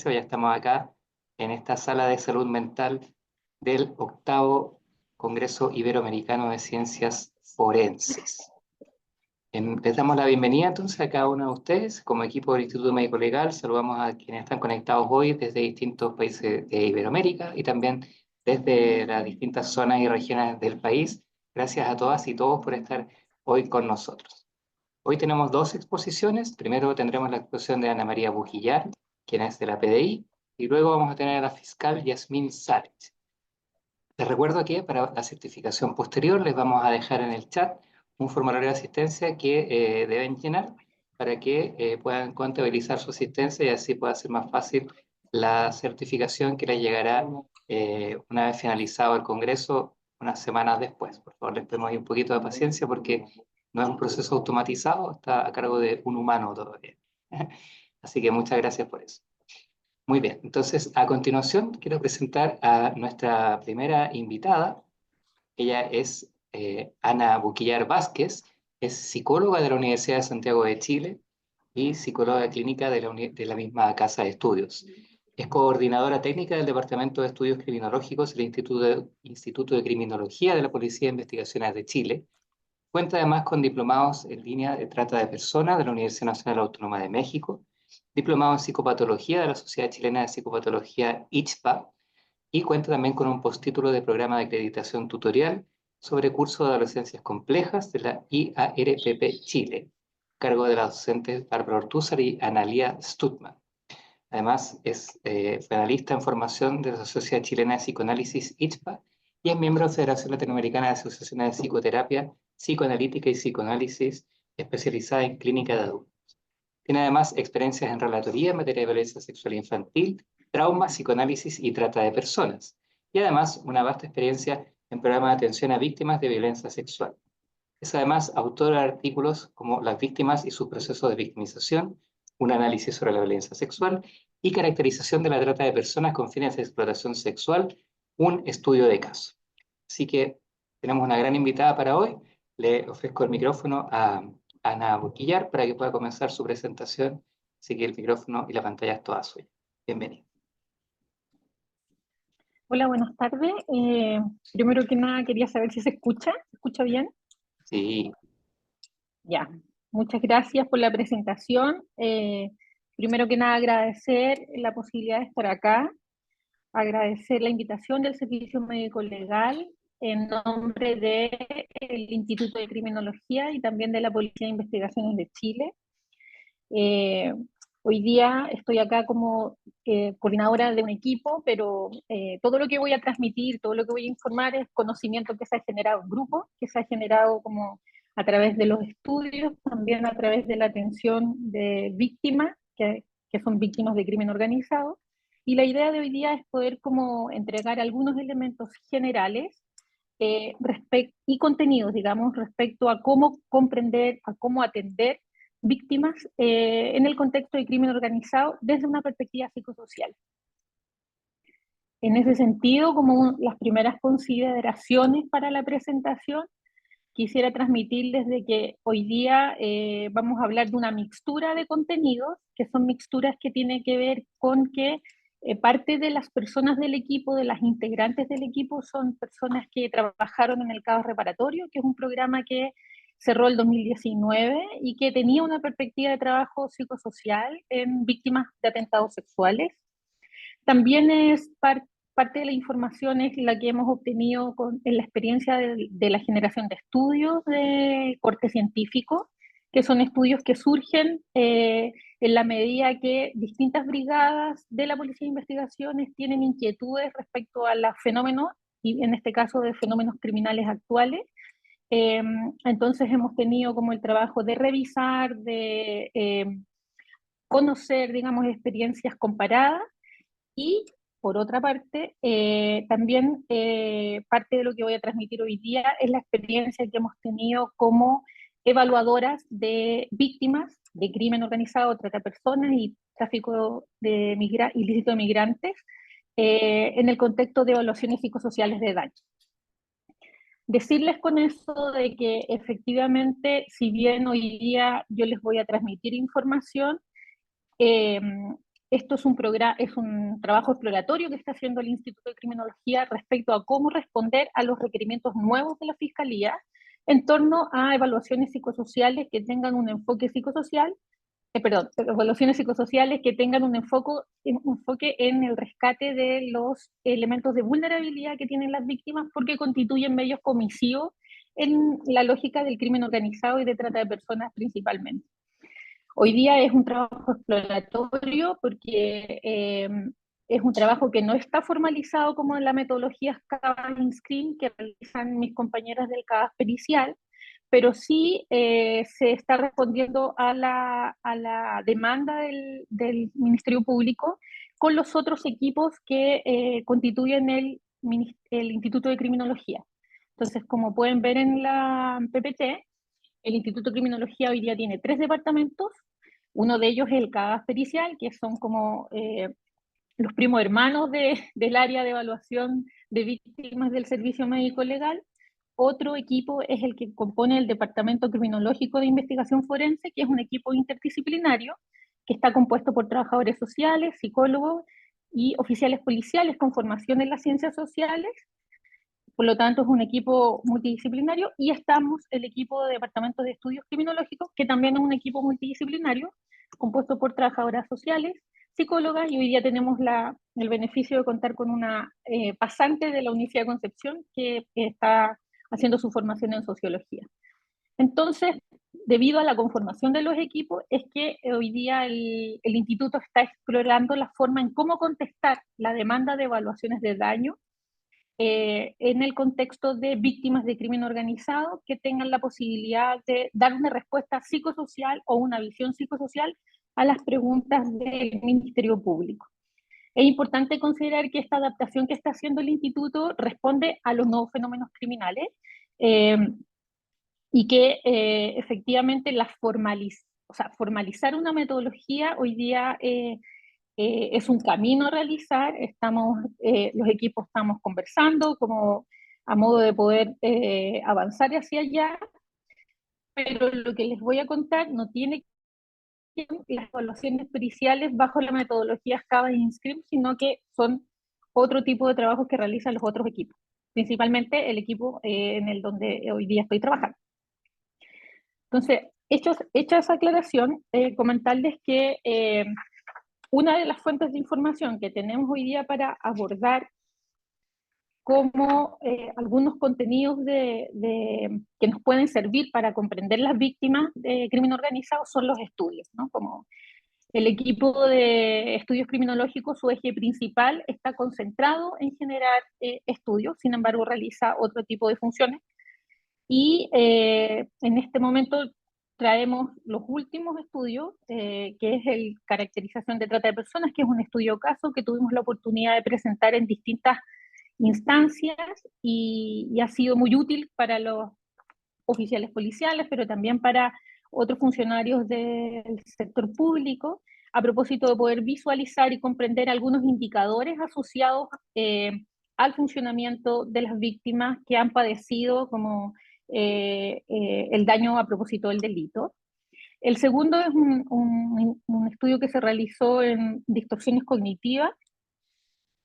ya estamos acá en esta sala de salud mental del 8º Congreso Iberoamericano de Ciencias Forenses. Les damos la bienvenida entonces a cada uno de ustedes. Como equipo del Instituto Médico Legal, saludamos a quienes están conectados hoy desde distintos países de Iberoamérica y también desde las distintas zonas y regiones del país. Gracias a todas y todos por estar hoy con nosotros. Hoy tenemos dos exposiciones. Primero tendremos la exposición de Ana María Bujillar, quien es de la PDI, y luego vamos a tener a la fiscal Yasmín Sáenz. Les recuerdo que para la certificación posterior les vamos a dejar en el chat un formulario de asistencia que deben llenar para que puedan contabilizar su asistencia y así pueda ser más fácil la certificación que les llegará una vez finalizado el Congreso, unas semanas después. Por favor, les pedimos ahí un poquito de paciencia porque no es un proceso automatizado, está a cargo de un humano todavía. Así que muchas gracias por eso. Muy bien, entonces a continuación quiero presentar a nuestra primera invitada. Ella es Ana Buquillar Vázquez, es psicóloga de la Universidad de Santiago de Chile y psicóloga clínica de la misma casa de estudios. Es coordinadora técnica del Departamento de Estudios Criminológicos del Instituto de Criminología de la Policía de Investigaciones de Chile. Cuenta además con diplomados en línea de trata de personas de la Universidad Nacional Autónoma de México, diplomado en psicopatología de la Sociedad Chilena de Psicopatología ICHPA, y cuenta también con un postítulo de programa de acreditación tutorial sobre curso de adolescencias complejas de la IARPP Chile, cargo de las docentes Bárbara Ortúzar y Analía Stutman. Además, fue analista en formación de la Sociedad Chilena de Psicoanálisis ICHPA y es miembro de la Federación Latinoamericana de Asociaciones de Psicoterapia, Psicoanalítica y Psicoanálisis, especializada en clínica de adultos. Tiene además experiencias en relatoría en materia de violencia sexual infantil, trauma, psicoanálisis y trata de personas. Y además una vasta experiencia en programas de atención a víctimas de violencia sexual. Es además autora de artículos como Las víctimas y sus procesos de victimización, un análisis sobre la violencia sexual y caracterización de la trata de personas con fines de explotación sexual, un estudio de caso. Así que tenemos una gran invitada para hoy. Le ofrezco el micrófono a Ana Boquillar para que pueda comenzar su presentación. Así que el micrófono y la pantalla es toda suya. Bienvenido. Hola, buenas tardes. Primero que nada quería saber si se escucha. ¿Se escucha bien? Sí. Ya. Muchas gracias por la presentación. Primero que nada agradecer la posibilidad de estar acá, agradecer la invitación del Servicio Médico Legal en nombre del Instituto de Criminología y también de la Policía de Investigaciones de Chile. Hoy día estoy acá como coordinadora de un equipo, pero todo lo que voy a transmitir, todo lo que voy a informar es conocimiento que se ha generado en grupo, que se ha generado como a través de los estudios, también a través de la atención de víctimas, que son víctimas de crimen organizado. Y la idea de hoy día es poder como entregar algunos elementos generales y contenidos, digamos, respecto a cómo comprender, a cómo atender víctimas en el contexto de crimen organizado desde una perspectiva psicosocial. En ese sentido, como las primeras consideraciones para la presentación, quisiera transmitir desde que hoy día vamos a hablar de una mixtura de contenidos, que son mixturas que tienen que ver con que parte de las personas del equipo, de las integrantes del equipo, son personas que trabajaron en el Caos Reparatorio, que es un programa que cerró el 2019 y que tenía una perspectiva de trabajo psicosocial en víctimas de atentados sexuales. También es parte de la información es la que hemos obtenido en la experiencia de la generación de estudios de corte científico, que son estudios que surgen en la medida que distintas brigadas de la Policía de Investigaciones tienen inquietudes respecto a los fenómenos, y en este caso de fenómenos criminales actuales. Entonces hemos tenido como el trabajo de revisar, de conocer, digamos, experiencias comparadas y por otra parte, también parte de lo que voy a transmitir hoy día es la experiencia que hemos tenido como evaluadoras de víctimas de crimen organizado, trata de personas y tráfico de ilícito de migrantes en el contexto de evaluaciones psicosociales de daño. Decirles con eso de que efectivamente, si bien hoy día yo les voy a transmitir información, Esto es un trabajo exploratorio que está haciendo el Instituto de Criminología respecto a cómo responder a los requerimientos nuevos de la Fiscalía en torno a evaluaciones psicosociales que tengan un enfoque psicosocial, evaluaciones psicosociales que tengan un enfoque en el rescate de los elementos de vulnerabilidad que tienen las víctimas porque constituyen medios comisivos en la lógica del crimen organizado y de trata de personas principalmente. Hoy día es un trabajo exploratorio porque es un trabajo que no está formalizado como en la metodología CABA-INSCRIM que realizan mis compañeras del CABA pericial, pero sí se está respondiendo a la demanda del Ministerio Público con los otros equipos que constituyen el Instituto de Criminología. Entonces, como pueden ver en la PPT, el Instituto de Criminología hoy día tiene 3 departamentos. Uno de ellos es el CABAS pericial, que son como los primos hermanos del área de evaluación de víctimas del servicio médico legal. Otro equipo es el que compone el Departamento Criminológico de Investigación Forense, que es un equipo interdisciplinario que está compuesto por trabajadores sociales, psicólogos y oficiales policiales con formación en las ciencias sociales. Por lo tanto, es un equipo multidisciplinario y estamos el equipo de Departamento de Estudios Criminológicos, que también es un equipo multidisciplinario, compuesto por trabajadoras sociales, psicólogas, y hoy día tenemos el beneficio de contar con una pasante de la Universidad de Concepción que está haciendo su formación en sociología. Entonces, debido a la conformación de los equipos, es que hoy día el instituto está explorando la forma en cómo contestar la demanda de evaluaciones de daño en el contexto de víctimas de crimen organizado que tengan la posibilidad de dar una respuesta psicosocial o una visión psicosocial a las preguntas del Ministerio Público. Es importante considerar que esta adaptación que está haciendo el instituto responde a los nuevos fenómenos criminales eh, y que efectivamente formalizar una metodología hoy día es un camino a realizar, los equipos estamos conversando como a modo de poder avanzar hacia allá, pero lo que les voy a contar no tiene que ver con las evaluaciones periciales bajo la metodología SCABA e INSCRIM, sino que son otro tipo de trabajos que realizan los otros equipos, principalmente el equipo en el donde hoy día estoy trabajando. Entonces, hecha esa aclaración, comentarles que una de las fuentes de información que tenemos hoy día para abordar como algunos contenidos que nos pueden servir para comprender las víctimas de crimen organizado son los estudios, ¿no? Como el equipo de estudios criminológicos, su eje principal está concentrado en generar estudios, sin embargo realiza otro tipo de funciones. Y en este momento traemos los últimos estudios, que es el caracterización de trata de personas, que es un estudio caso que tuvimos la oportunidad de presentar en distintas instancias y ha sido muy útil para los oficiales policiales, pero también para otros funcionarios del sector público, a propósito de poder visualizar y comprender algunos indicadores asociados al funcionamiento de las víctimas que han padecido como el daño a propósito del delito. El segundo es un estudio que se realizó en distorsiones cognitivas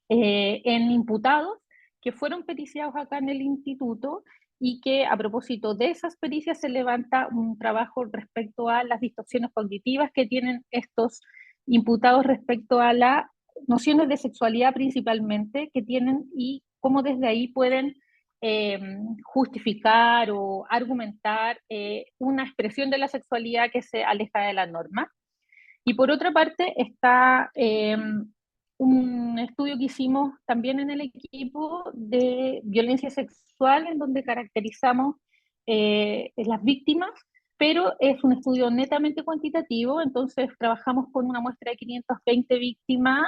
en imputados que fueron periciados acá en el instituto y que a propósito de esas pericias se levanta un trabajo respecto a las distorsiones cognitivas que tienen estos imputados respecto a las nociones de sexualidad principalmente que tienen y cómo desde ahí pueden justificar o argumentar una expresión de la sexualidad que se aleja de la norma. Y por otra parte está un estudio que hicimos también en el equipo de violencia sexual, en donde caracterizamos las víctimas, pero es un estudio netamente cuantitativo, entonces trabajamos con una muestra de 520 víctimas,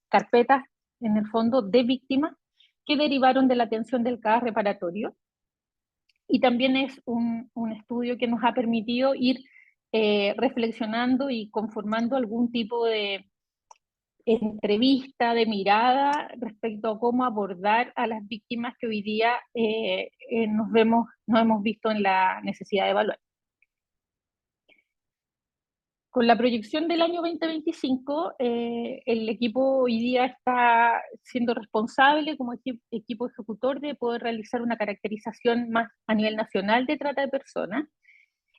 carpetas en el fondo de víctimas, que derivaron de la atención del CAS reparatorio. Y también es un estudio que nos ha permitido ir reflexionando y conformando algún tipo de entrevista, de mirada respecto a cómo abordar a las víctimas que hoy día nos hemos visto en la necesidad de evaluar. Con la proyección del año 2025, el equipo hoy día está siendo responsable como equipo ejecutor de poder realizar una caracterización más a nivel nacional de trata de personas.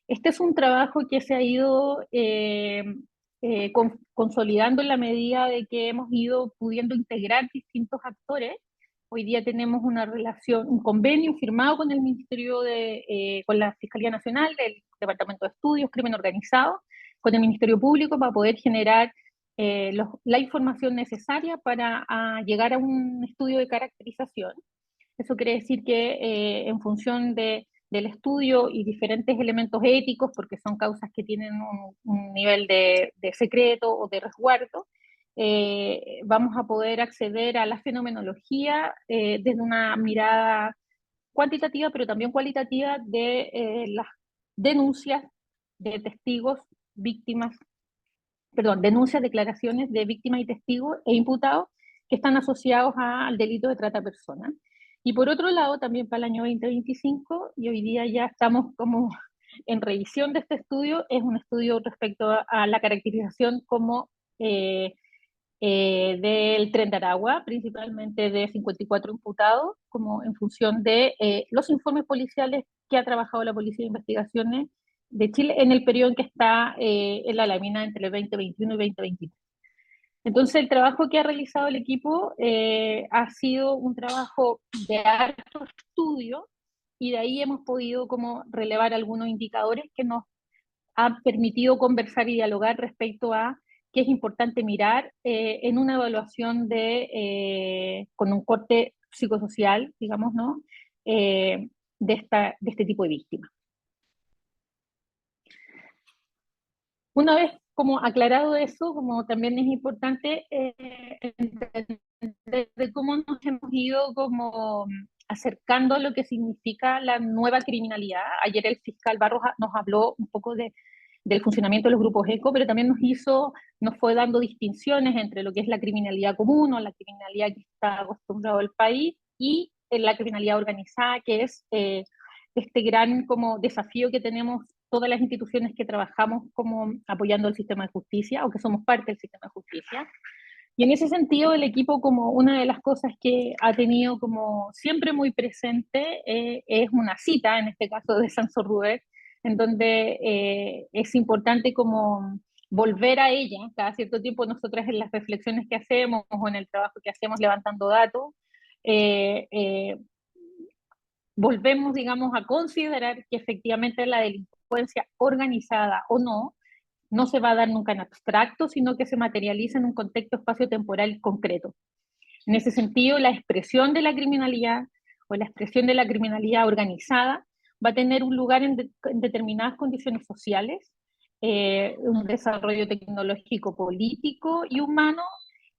Este es un trabajo que se ha ido consolidando en la medida de que hemos ido pudiendo integrar distintos actores. Hoy día tenemos una relación, un convenio firmado con el Ministerio con la Fiscalía Nacional, del Departamento de Estudios, Crimen Organizado, con el Ministerio Público para poder generar la información necesaria para llegar a un estudio de caracterización. Eso quiere decir que en función del estudio y diferentes elementos éticos, porque son causas que tienen un nivel de secreto o de resguardo, vamos a poder acceder a la fenomenología desde una mirada cuantitativa, pero también cualitativa de las denuncias de testigos, víctimas, perdón, denuncias, declaraciones de víctimas y testigos e imputados que están asociados al delito de trata de personas. Y por otro lado, también para el año 2025, y hoy día ya estamos como en revisión de este estudio, es un estudio respecto a la caracterización como del Tren de Aragua, principalmente de 54 imputados, como en función de los informes policiales que ha trabajado la Policía de Investigaciones de Chile en el periodo en que está en la lámina entre el 2021 y 2023. Entonces, el trabajo que ha realizado el equipo ha sido un trabajo de alto estudio y de ahí hemos podido como relevar algunos indicadores que nos han permitido conversar y dialogar respecto a qué es importante mirar en una evaluación con un corte psicosocial, digamos, ¿no? De este tipo de víctimas. Una vez como aclarado eso, como también es importante entender de cómo nos hemos ido como acercando a lo que significa la nueva criminalidad. Ayer el fiscal Barros nos habló un poco del funcionamiento de los grupos ECO, pero también nos fue dando distinciones entre lo que es la criminalidad común o la criminalidad que está acostumbrado el país y la criminalidad organizada, que es este gran como desafío que tenemos todas las instituciones que trabajamos como apoyando el sistema de justicia o que somos parte del sistema de justicia. Y en ese sentido, el equipo, como una de las cosas que ha tenido como siempre muy presente, es una cita, en este caso de Sanso Ruber, en donde es importante como volver a ella. Cada cierto tiempo nosotras en las reflexiones que hacemos o en el trabajo que hacemos levantando datos, volvemos, digamos, a considerar que efectivamente la delincuencia organizada o no se va a dar nunca en abstracto, sino que se materializa en un contexto espacio-temporal concreto. En ese sentido, la expresión de la criminalidad o la expresión de la criminalidad organizada va a tener un lugar en determinadas condiciones sociales, un desarrollo tecnológico, político y humano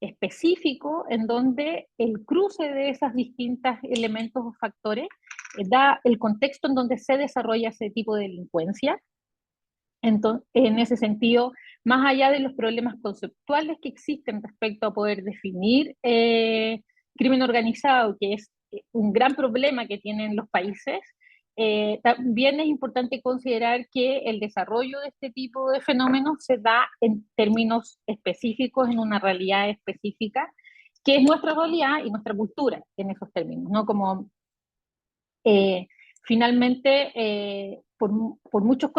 específico, en donde el cruce de esos distintos elementos o factores da el contexto en donde se desarrolla ese tipo de delincuencia. Entonces, en ese sentido, más allá de los problemas conceptuales que existen respecto a poder definir crimen organizado, que es un gran problema que tienen los países, también es importante considerar que el desarrollo de este tipo de fenómenos se da en términos específicos, en una realidad específica, que es nuestra realidad y nuestra cultura en esos términos, ¿no? Como finalmente, por muchos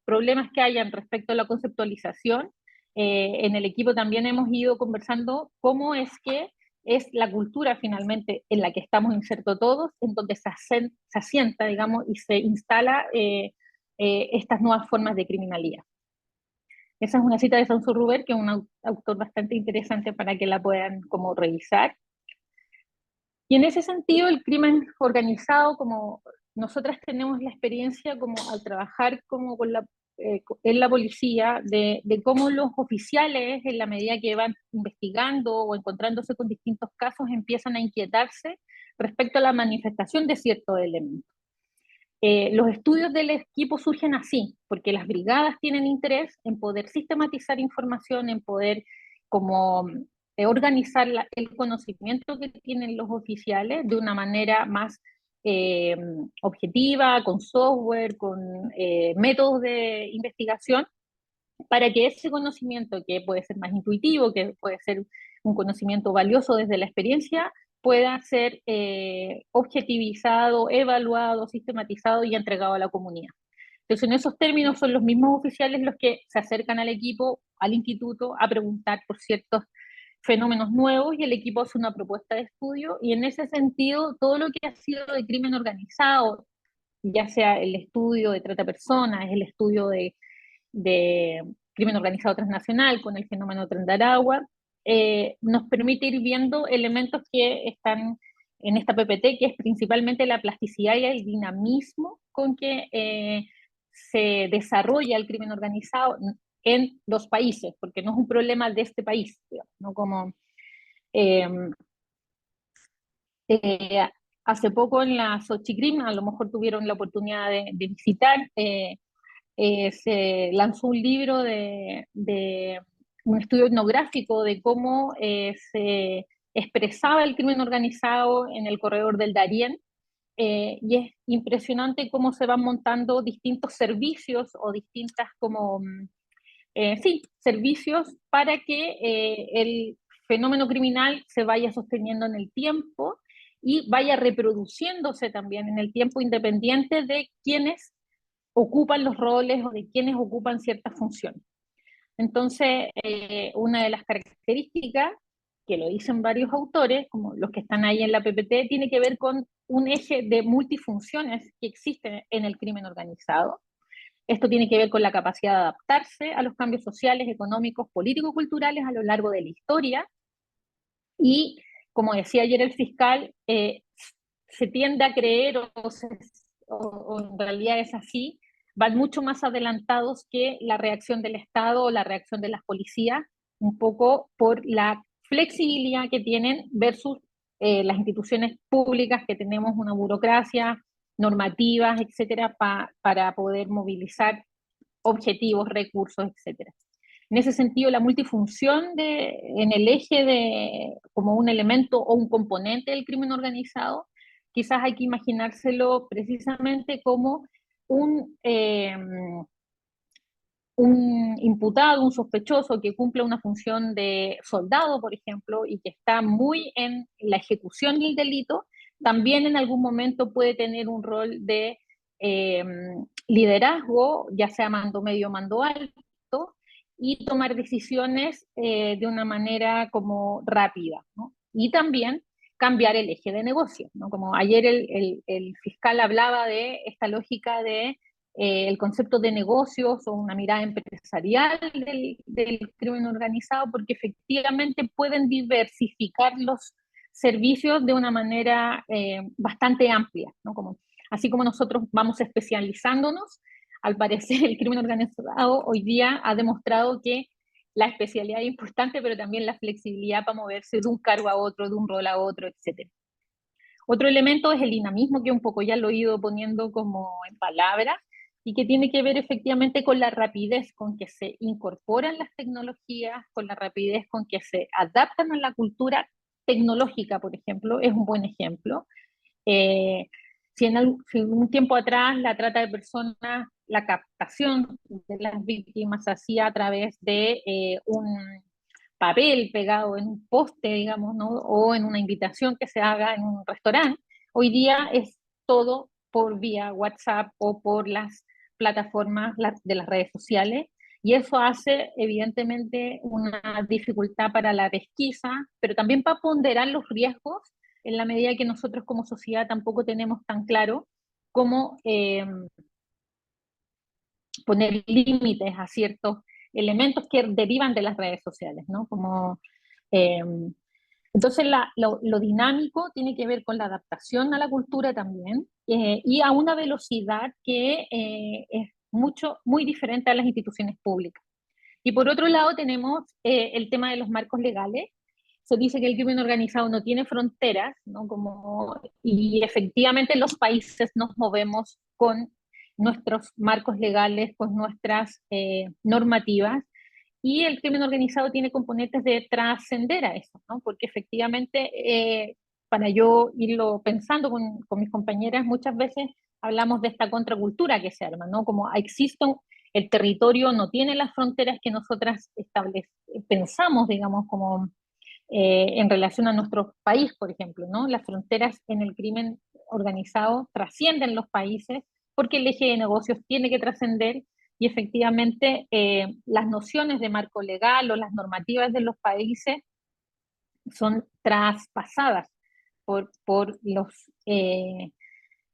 problemas que hayan respecto a la conceptualización, en el equipo también hemos ido conversando cómo es que es la cultura finalmente en la que estamos insertos todos, en donde se asienta, digamos, y se instala estas nuevas formas de criminalidad. Esa es una cita de Sanso Ruber, que es un autor bastante interesante para que la puedan como revisar. Y en ese sentido, el crimen organizado, como nosotras tenemos la experiencia como al trabajar como en la policía, de cómo los oficiales, en la medida que van investigando o encontrándose con distintos casos, empiezan a inquietarse respecto a la manifestación de ciertos elementos. Los estudios del equipo surgen así, porque las brigadas tienen interés en poder sistematizar información, en poder como organizar el conocimiento que tienen los oficiales de una manera más objetiva, con software, con métodos de investigación, para que ese conocimiento, que puede ser más intuitivo, que puede ser un conocimiento valioso desde la experiencia, pueda ser objetivizado, evaluado, sistematizado y entregado a la comunidad. Entonces, en esos términos son los mismos oficiales los que se acercan al equipo, al instituto, a preguntar por ciertos fenómenos nuevos, y el equipo hace una propuesta de estudio, y en ese sentido, todo lo que ha sido de crimen organizado, ya sea el estudio de trata de personas, el estudio de crimen organizado transnacional con el fenómeno Tren de Aragua, nos permite ir viendo elementos que están en esta PPT, que es principalmente la plasticidad y el dinamismo con que se desarrolla el crimen organizado en los países, porque no es un problema de este país, digamos, ¿no? Como eh, eh, hace poco en la Xochicrim, a lo mejor tuvieron la oportunidad de visitar, se lanzó un libro de un estudio etnográfico de cómo se expresaba el crimen organizado en el corredor del Darién, y es impresionante cómo se van montando distintos servicios o distintas como, sí, servicios para que el fenómeno criminal se vaya sosteniendo en el tiempo y vaya reproduciéndose también en el tiempo, independiente de quienes ocupan los roles o de quienes ocupan ciertas funciones. Entonces, una de las características, que lo dicen varios autores, como los que están ahí en la PPT, tiene que ver con un eje de multifunciones que existe en el crimen organizado. Esto tiene que ver con la capacidad de adaptarse a los cambios sociales, económicos, políticos, culturales a lo largo de la historia. Y, como decía ayer el fiscal, se tiende a creer, o en realidad es así, van mucho más adelantados que la reacción del Estado o la reacción de las policías, un poco por la flexibilidad que tienen versus las instituciones públicas, que tenemos una burocracia, normativas, etcétera, para poder movilizar objetivos, recursos, etcétera. En ese sentido, la multifunción en el eje como un elemento o un componente del crimen organizado, quizás hay que imaginárselo precisamente como un, eh, un imputado, un sospechoso que cumple una función de soldado, por ejemplo, y que está muy en la ejecución del delito, también en algún momento puede tener un rol de eh, liderazgo, ya sea mando medio o mando alto, y tomar decisiones de una manera como rápida, ¿no? Y también cambiar el eje de negocio, ¿no? Como ayer el fiscal hablaba de esta lógica de el concepto de negocios o una mirada empresarial del crimen organizado, porque efectivamente pueden diversificar los servicios de una manera bastante amplia, ¿no? Como, así como nosotros vamos especializándonos, al parecer el crimen organizado hoy día ha demostrado que la especialidad es importante, pero también la flexibilidad para moverse de un cargo a otro, de un rol a otro, etc. Otro elemento es el dinamismo, que un poco ya lo he ido poniendo como en palabras, y que tiene que ver efectivamente con la rapidez con que se incorporan las tecnologías, con la rapidez con que se adaptan a la cultura tecnológica, por ejemplo, es un buen ejemplo. Eh, si en un tiempo atrás la trata de personas, la captación de las víctimas se hacía a través de un papel pegado en un poste, digamos, ¿no? O en una invitación que se haga en un restaurante, hoy día es todo por vía WhatsApp o por las plataformas de las redes sociales, y eso hace evidentemente una dificultad para la pesquisa, pero también para ponderar los riesgos, en la medida que nosotros como sociedad tampoco tenemos tan claro cómo poner límites a ciertos elementos que derivan de las redes sociales, ¿no? Como, eh, entonces lo dinámico tiene que ver con la adaptación a la cultura también, y a una velocidad que es muy diferente a las instituciones públicas. Y por otro lado tenemos el tema de los marcos legales. Se dice que el crimen organizado no tiene fronteras, ¿no? Como, y efectivamente los países nos movemos con nuestros marcos legales, con nuestras normativas, y el crimen organizado tiene componentes de trascender a eso, ¿no? Porque efectivamente, para yo irlo pensando con mis compañeras, muchas veces hablamos de esta contracultura que se arma, ¿no? Como existe el territorio no tiene las fronteras que nosotras pensamos, digamos, como en relación a nuestro país, por ejemplo, ¿no? Las fronteras en el crimen organizado trascienden los países porque el eje de negocios tiene que trascender y efectivamente las nociones de marco legal o las normativas de los países son traspasadas por los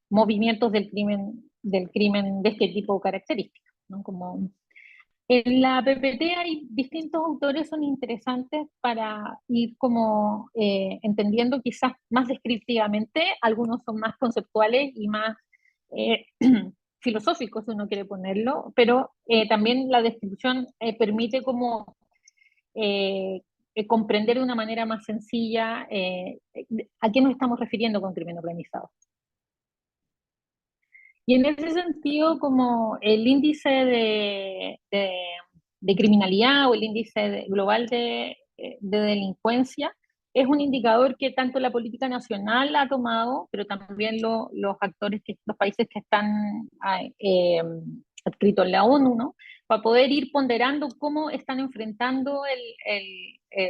movimientos del crimen de este tipo de características, ¿no? Como en la PPT hay distintos autores, son interesantes para ir como entendiendo quizás más descriptivamente, algunos son más conceptuales y más eh, filosóficos, si uno quiere ponerlo, pero también la descripción permite como eh, comprender de una manera más sencilla a qué nos estamos refiriendo con crimen organizado. Y en ese sentido, como el índice de criminalidad o el índice global de delincuencia es un indicador que tanto la política nacional ha tomado, pero también los actores, los países que están adscritos en la ONU, ¿no? Para poder ir ponderando cómo están enfrentando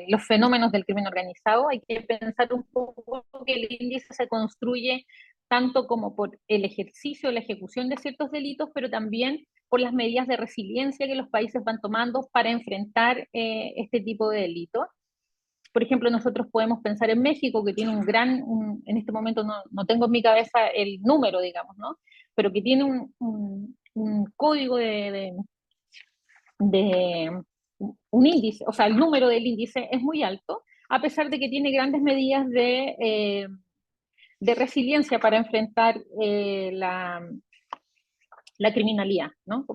los fenómenos del crimen organizado. Hay que pensar un poco que el índice se construye tanto como por el ejercicio, la ejecución de ciertos delitos, pero también por las medidas de resiliencia que los países van tomando para enfrentar este tipo de delitos. Por ejemplo, nosotros podemos pensar en México, que tiene en este momento no tengo en mi cabeza el número, digamos, ¿no? Pero que tiene un código de un índice, o sea, el número del índice es muy alto, a pesar de que tiene grandes medidas de resiliencia para enfrentar la criminalidad, ¿no?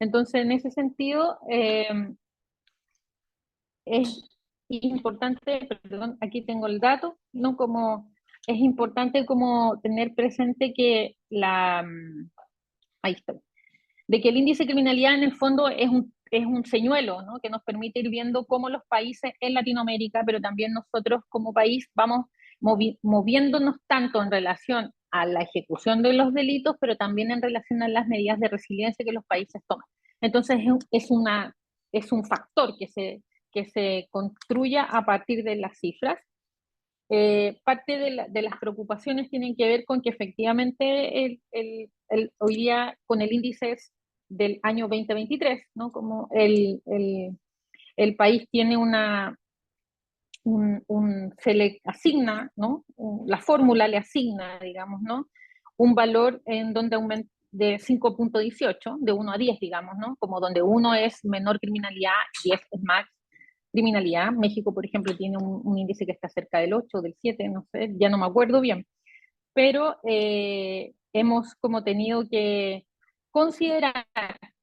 Entonces, en ese sentido, es importante, perdón, aquí tengo el dato, ¿no? Como es importante como tener presente que ahí está, de que el índice de criminalidad en el fondo es un señuelo, ¿no? Que nos permite ir viendo cómo los países en Latinoamérica, pero también nosotros como país vamos moviéndonos tanto en relación a la ejecución de los delitos, pero también en relación a las medidas de resiliencia que los países toman. Entonces es un factor que se construya a partir de las cifras. Parte de las preocupaciones tienen que ver con que efectivamente hoy día con el índice del año 2023, ¿no? Como el país tiene se le asigna, ¿no? La fórmula le asigna, digamos, ¿no? Un valor en donde aumenta de 5,18, de 1 a 10, digamos, ¿no? Como donde 1 es menor criminalidad, 10 es más criminalidad. México, por ejemplo, tiene un índice que está cerca del 8, del 7, no sé, ya no me acuerdo bien. Pero hemos como tenido que considerar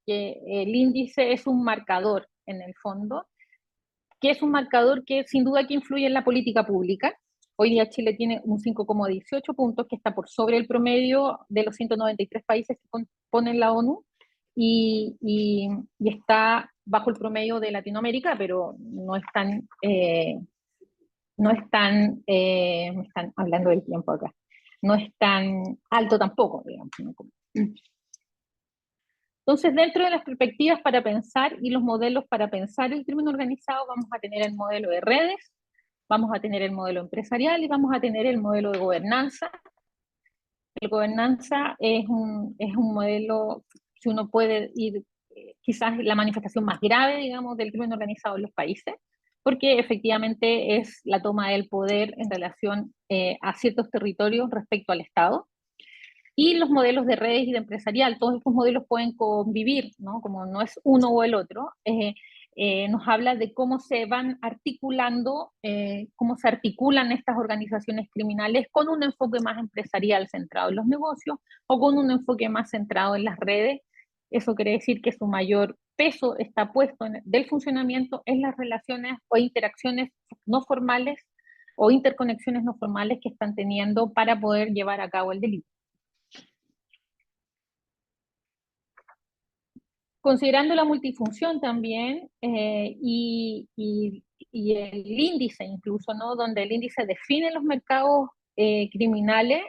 que el índice es un marcador en el fondo, que es un marcador que sin duda que influye en la política pública. Hoy día Chile tiene un 5,18 puntos, que está por sobre el promedio de los 193 países que componen la ONU, y está bajo el promedio de Latinoamérica, pero me están hablando del tiempo acá, no es tan alto tampoco, digamos, ¿no? Entonces, dentro de las perspectivas para pensar y los modelos para pensar el crimen organizado, vamos a tener el modelo de redes, vamos a tener el modelo empresarial y vamos a tener el modelo de gobernanza. El gobernanza es un modelo, si uno puede ir, quizás la manifestación más grave, digamos, del crimen organizado en los países, porque efectivamente es la toma del poder en relación a ciertos territorios respecto al Estado. Y los modelos de redes y de empresarial, todos estos modelos pueden convivir, ¿no? Como no es uno o el otro. Nos habla de cómo se van articulando, cómo se articulan estas organizaciones criminales con un enfoque más empresarial centrado en los negocios o con un enfoque más centrado en las redes. Eso quiere decir que su mayor peso está puesto del funcionamiento en las relaciones o interacciones no formales o interconexiones no formales que están teniendo para poder llevar a cabo el delito. Considerando la multifunción también y el índice incluso, ¿no? Donde el índice define los mercados criminales,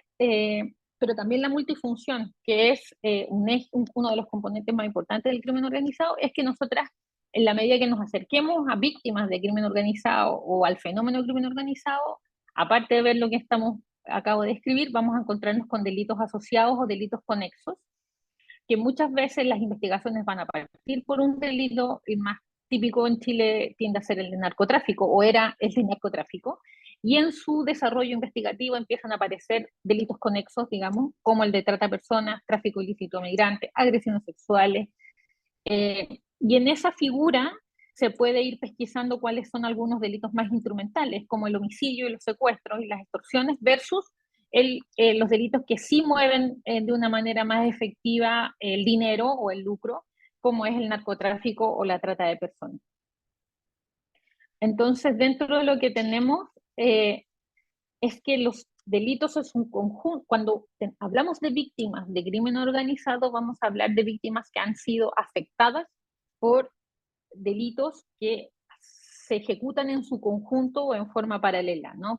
pero también la multifunción, que es uno de los componentes más importantes del crimen organizado, es que nosotras, en la medida que nos acerquemos a víctimas de crimen organizado o al fenómeno del crimen organizado, aparte de ver lo que acabo de escribir, vamos a encontrarnos con delitos asociados o delitos conexos, que muchas veces las investigaciones van a partir por un delito, el más típico en Chile tiende a ser el de narcotráfico, o era el de narcotráfico, y en su desarrollo investigativo empiezan a aparecer delitos conexos, digamos, como el de trata de personas, tráfico ilícito de migrantes, agresiones sexuales, y en esa figura se puede ir pesquisando cuáles son algunos delitos más instrumentales, como el homicidio y los secuestros y las extorsiones, versus los delitos que sí mueven de una manera más efectiva el dinero o el lucro, como es el narcotráfico o la trata de personas. Entonces, dentro de lo que tenemos, es que los delitos es un conjunto. Cuando hablamos de víctimas de crimen organizado, vamos a hablar de víctimas que han sido afectadas por delitos que se ejecutan en su conjunto o en forma paralela, ¿no?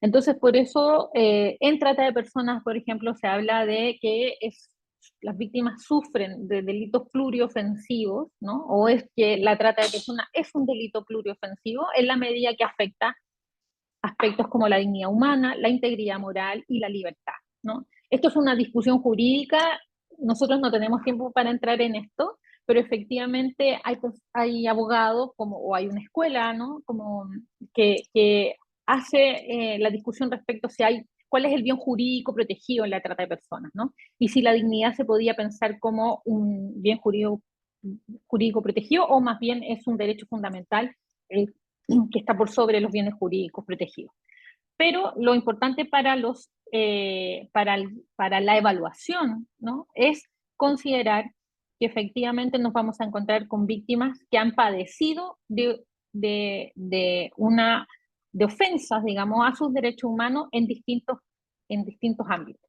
Entonces, por eso, en trata de personas, por ejemplo, se habla de que las víctimas sufren de delitos pluriofensivos, ¿no? O es que la trata de personas es un delito pluriofensivo en la medida que afecta aspectos como la dignidad humana, la integridad moral y la libertad, ¿no? Esto es una discusión jurídica, nosotros no tenemos tiempo para entrar en esto, pero efectivamente hay abogados o hay una escuela, ¿no? Que hace la discusión respecto a cuál es el bien jurídico protegido en la trata de personas, ¿no? Y si la dignidad se podía pensar como un bien jurídico protegido o más bien es un derecho fundamental que está por sobre los bienes jurídicos protegidos. Pero lo importante para la evaluación, ¿no? Es considerar que efectivamente nos vamos a encontrar con víctimas que han padecido de ofensas, digamos, a sus derechos humanos en distintos ámbitos.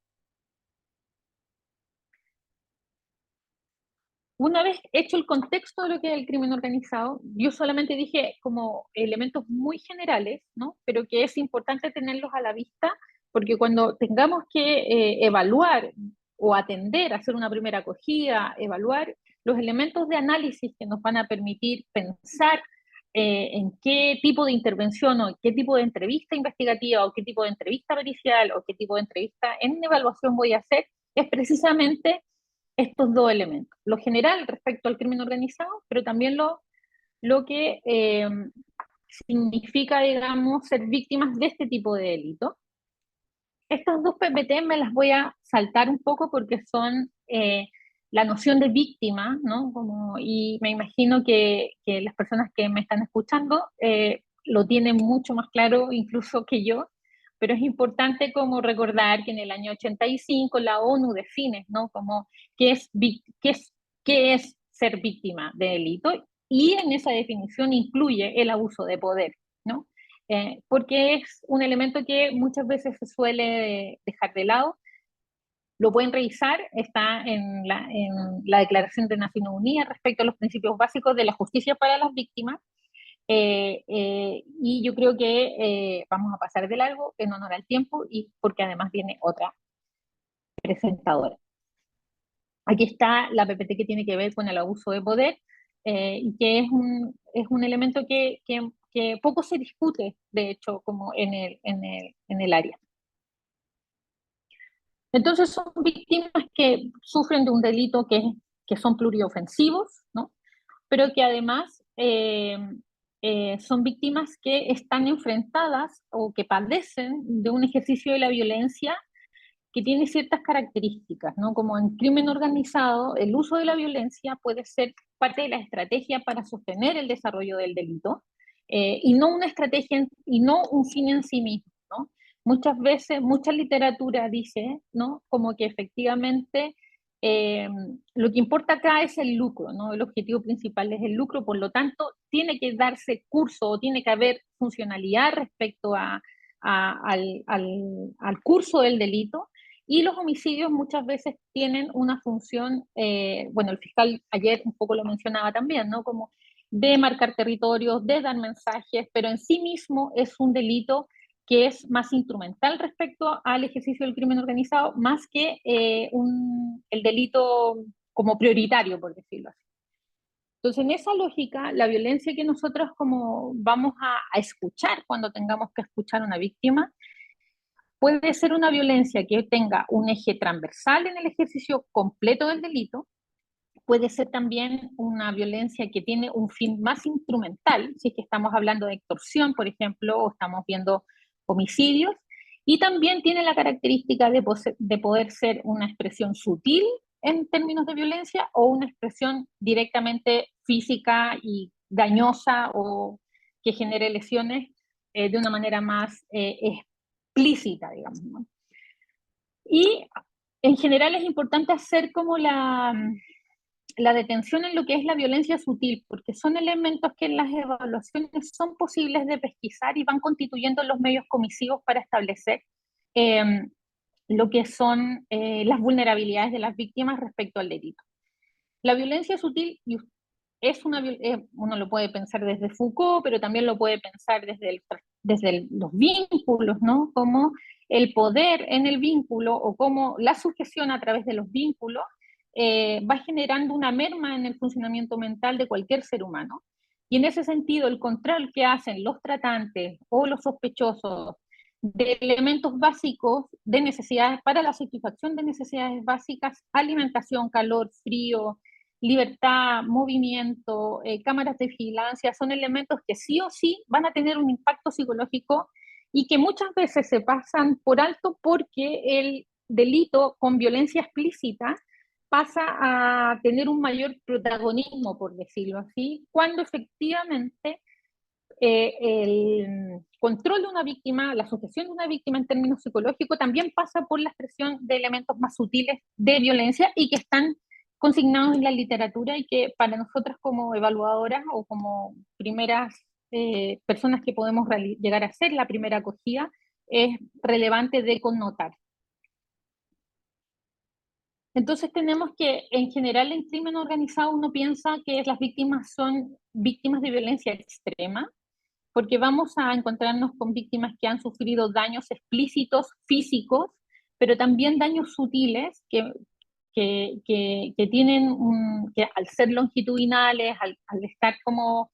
Una vez hecho el contexto de lo que es el crimen organizado, yo solamente dije como elementos muy generales, ¿no? Pero que es importante tenerlos a la vista, porque cuando tengamos que evaluar o atender, hacer una primera acogida, evaluar los elementos de análisis que nos van a permitir pensar en qué tipo de intervención o qué tipo de entrevista investigativa o qué tipo de entrevista pericial o qué tipo de entrevista en evaluación voy a hacer, es precisamente estos dos elementos. Lo general respecto al crimen organizado, pero también lo que significa, digamos, ser víctimas de este tipo de delito. Estas dos PPT me las voy a saltar un poco porque son la noción de víctima, ¿no? Y me imagino que las personas que me están escuchando lo tienen mucho más claro incluso que yo, pero es importante como recordar que en el año 85 la ONU define, ¿no? Como qué es ser víctima de delito, y en esa definición incluye el abuso de poder, ¿no? Porque es un elemento que muchas veces se suele dejar de lado. Lo pueden revisar, está en la Declaración de Naciones Unidas respecto a los principios básicos de la justicia para las víctimas, y yo creo que vamos a pasar de largo en honor al tiempo y porque además viene otra presentadora. Aquí está la PPT que tiene que ver con el abuso de poder, y que es un elemento que poco se discute, de hecho, como en el área. Entonces son víctimas que sufren de un delito que son pluriofensivos, ¿no? Pero que además son víctimas que están enfrentadas o que padecen de un ejercicio de la violencia que tiene ciertas características, ¿no? Como en crimen organizado, el uso de la violencia puede ser parte de la estrategia para sostener el desarrollo del delito, y no una estrategia y no un fin en sí mismo, ¿no? Muchas veces, mucha literatura dice, ¿no? Como que efectivamente lo que importa acá es el lucro, ¿no? El objetivo principal es el lucro, por lo tanto, tiene que darse curso o tiene que haber funcionalidad respecto al curso del delito, y los homicidios muchas veces tienen una función, bueno, el fiscal ayer un poco lo mencionaba también, ¿no? Como de marcar territorios, de dar mensajes, pero en sí mismo es un delito que es más instrumental respecto al ejercicio del crimen organizado, más que el delito como prioritario, por decirlo así. Entonces, en esa lógica, la violencia que nosotros como vamos a escuchar cuando tengamos que escuchar a una víctima, puede ser una violencia que tenga un eje transversal en el ejercicio completo del delito, puede ser también una violencia que tiene un fin más instrumental, si es que estamos hablando de extorsión, por ejemplo, o estamos viendo homicidios, y también tiene la característica de poder ser una expresión sutil en términos de violencia o una expresión directamente física y dañosa o que genere lesiones de una manera más explícita, digamos, ¿no? Y en general es importante hacer como la detención en lo que es la violencia sutil, porque son elementos que en las evaluaciones son posibles de pesquisar y van constituyendo los medios comisivos para establecer eh, lo que son las vulnerabilidades de las víctimas respecto al delito. La violencia sutil es uno lo puede pensar desde Foucault, pero también lo puede pensar desde los vínculos, ¿no? Como el poder en el vínculo o como la sujeción a través de los vínculos va generando una merma en el funcionamiento mental de cualquier ser humano. Y en ese sentido, el control que hacen los tratantes o los sospechosos de elementos básicos de necesidades para la satisfacción de necesidades básicas, alimentación, calor, frío, libertad, movimiento, cámaras de vigilancia, son elementos que sí o sí van a tener un impacto psicológico y que muchas veces se pasan por alto porque el delito con violencia explícita pasa a tener un mayor protagonismo, por decirlo así, cuando efectivamente el control de una víctima, la sujeción de una víctima en términos psicológicos también pasa por la expresión de elementos más sutiles de violencia y que están consignados en la literatura y que para nosotras como evaluadoras o como primeras personas que podemos llegar a ser la primera acogida es relevante de connotar. Entonces tenemos que, en general, en crimen organizado uno piensa que las víctimas son víctimas de violencia extrema, porque vamos a encontrarnos con víctimas que han sufrido daños explícitos físicos, pero también daños sutiles que tienen que al ser longitudinales, al estar como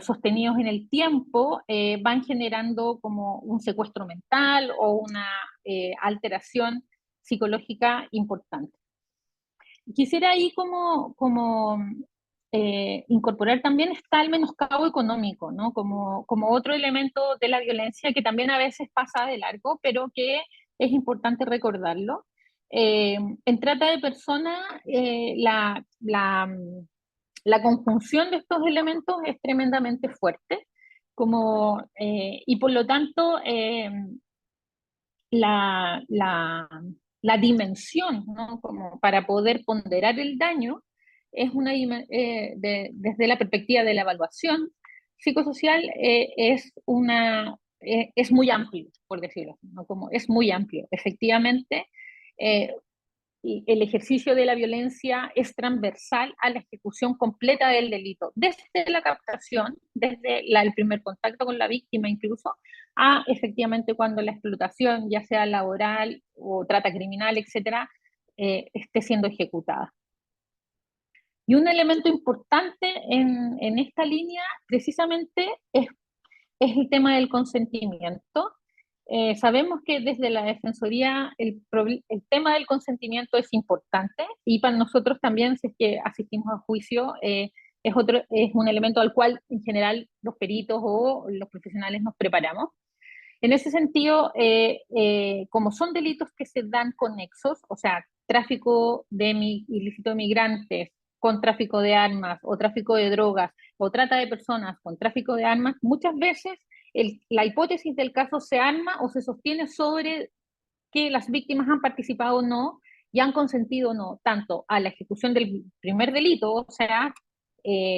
sostenidos en el tiempo, van generando como un secuestro mental o una alteración psicológica importante. Quisiera ahí incorporar también está el menoscabo económico, ¿no? Como otro elemento de la violencia que también a veces pasa de largo, pero que es importante recordarlo. En trata de personas, la conjunción de estos elementos es tremendamente fuerte, y por lo tanto la, la, la dimensión, ¿no? Como para poder ponderar el daño, desde la perspectiva de la evaluación psicosocial, es muy amplio, por decirlo así, ¿no? Como es muy amplio. Efectivamente, eh, y el ejercicio de la violencia es transversal a la ejecución completa del delito, desde la captación, desde el primer contacto con la víctima incluso, a efectivamente cuando la explotación, ya sea laboral o trata criminal, etcétera, esté siendo ejecutada. Y un elemento importante en esta línea precisamente es el tema del consentimiento. Sabemos que desde la Defensoría el tema del consentimiento es importante y para nosotros también, si es que asistimos a juicio, es un elemento al cual en general los peritos o los profesionales nos preparamos. En ese sentido, como son delitos que se dan conexos, o sea, tráfico ilícito de migrantes con tráfico de armas, o tráfico de drogas, o trata de personas con tráfico de armas, muchas veces la hipótesis del caso se arma o se sostiene sobre que las víctimas han participado o no y han consentido o no, tanto a la ejecución del primer delito, o sea,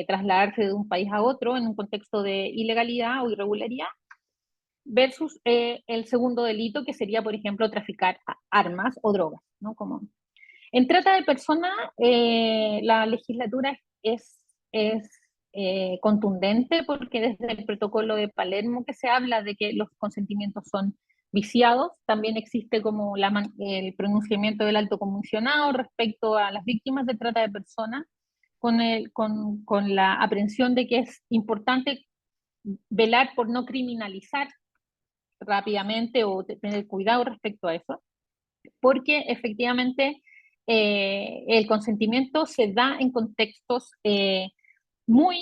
trasladarse de un país a otro en un contexto de ilegalidad o irregularidad, versus el segundo delito, que sería, por ejemplo, traficar armas o drogas, ¿no? En trata de personas, la legislatura es contundente, porque desde el protocolo de Palermo que se habla de que los consentimientos son viciados, también existe como el pronunciamiento del alto comisionado respecto a las víctimas de trata de personas, con la aprehensión de que es importante velar por no criminalizar rápidamente o tener cuidado respecto a eso, porque efectivamente el consentimiento se da en contextos muy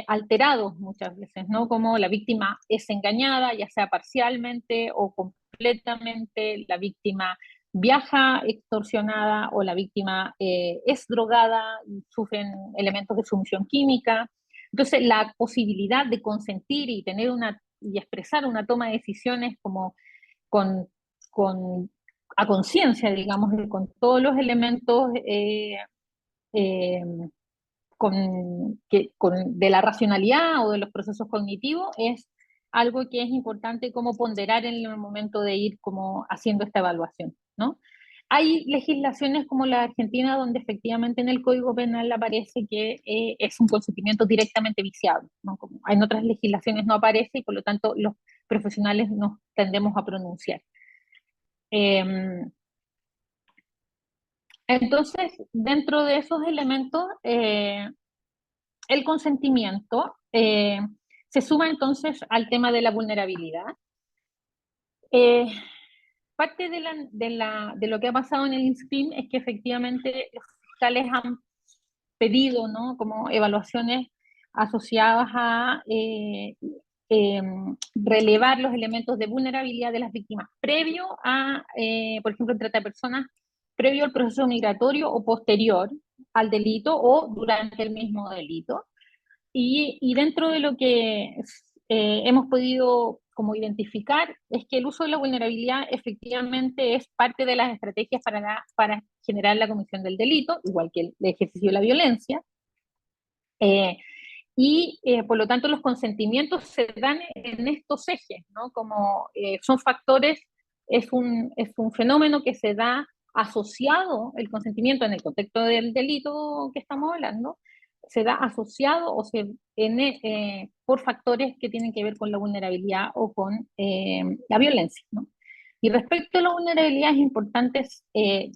alterados muchas veces, ¿no? Como la víctima es engañada, ya sea parcialmente o completamente, la víctima viaja extorsionada o la víctima es drogada, sufren elementos de sumisión química. Entonces, la posibilidad de consentir y tener y expresar una toma de decisiones como con, con a conciencia, digamos, con todos los elementos eh, de la racionalidad o de los procesos cognitivos, es algo que es importante como ponderar en el momento de ir como haciendo esta evaluación, ¿no? Hay legislaciones como la Argentina donde efectivamente en el Código Penal aparece que es un consentimiento directamente viciado, ¿no? Como en otras legislaciones no aparece y por lo tanto los profesionales nos tendemos a pronunciar. Entonces, dentro de esos elementos, el consentimiento se suma entonces al tema de la vulnerabilidad. Eh, Parte de lo que ha pasado en el INSPIM es que efectivamente los fiscales han pedido, ¿no?, como evaluaciones asociadas a eh, relevar los elementos de vulnerabilidad de las víctimas previo a, por ejemplo, en trata de personas, previo al proceso migratorio o posterior al delito o durante el mismo delito. Y dentro de lo que hemos podido como identificar es que el uso de la vulnerabilidad efectivamente es parte de las estrategias para generar la comisión del delito, igual que el ejercicio de la violencia. Por lo tanto los consentimientos se dan en estos ejes, ¿no? Como son factores, es un fenómeno que se da asociado, el consentimiento en el contexto del delito que estamos hablando, se da asociado por factores que tienen que ver con la vulnerabilidad o con la violencia, ¿no? Y respecto a la vulnerabilidad es importante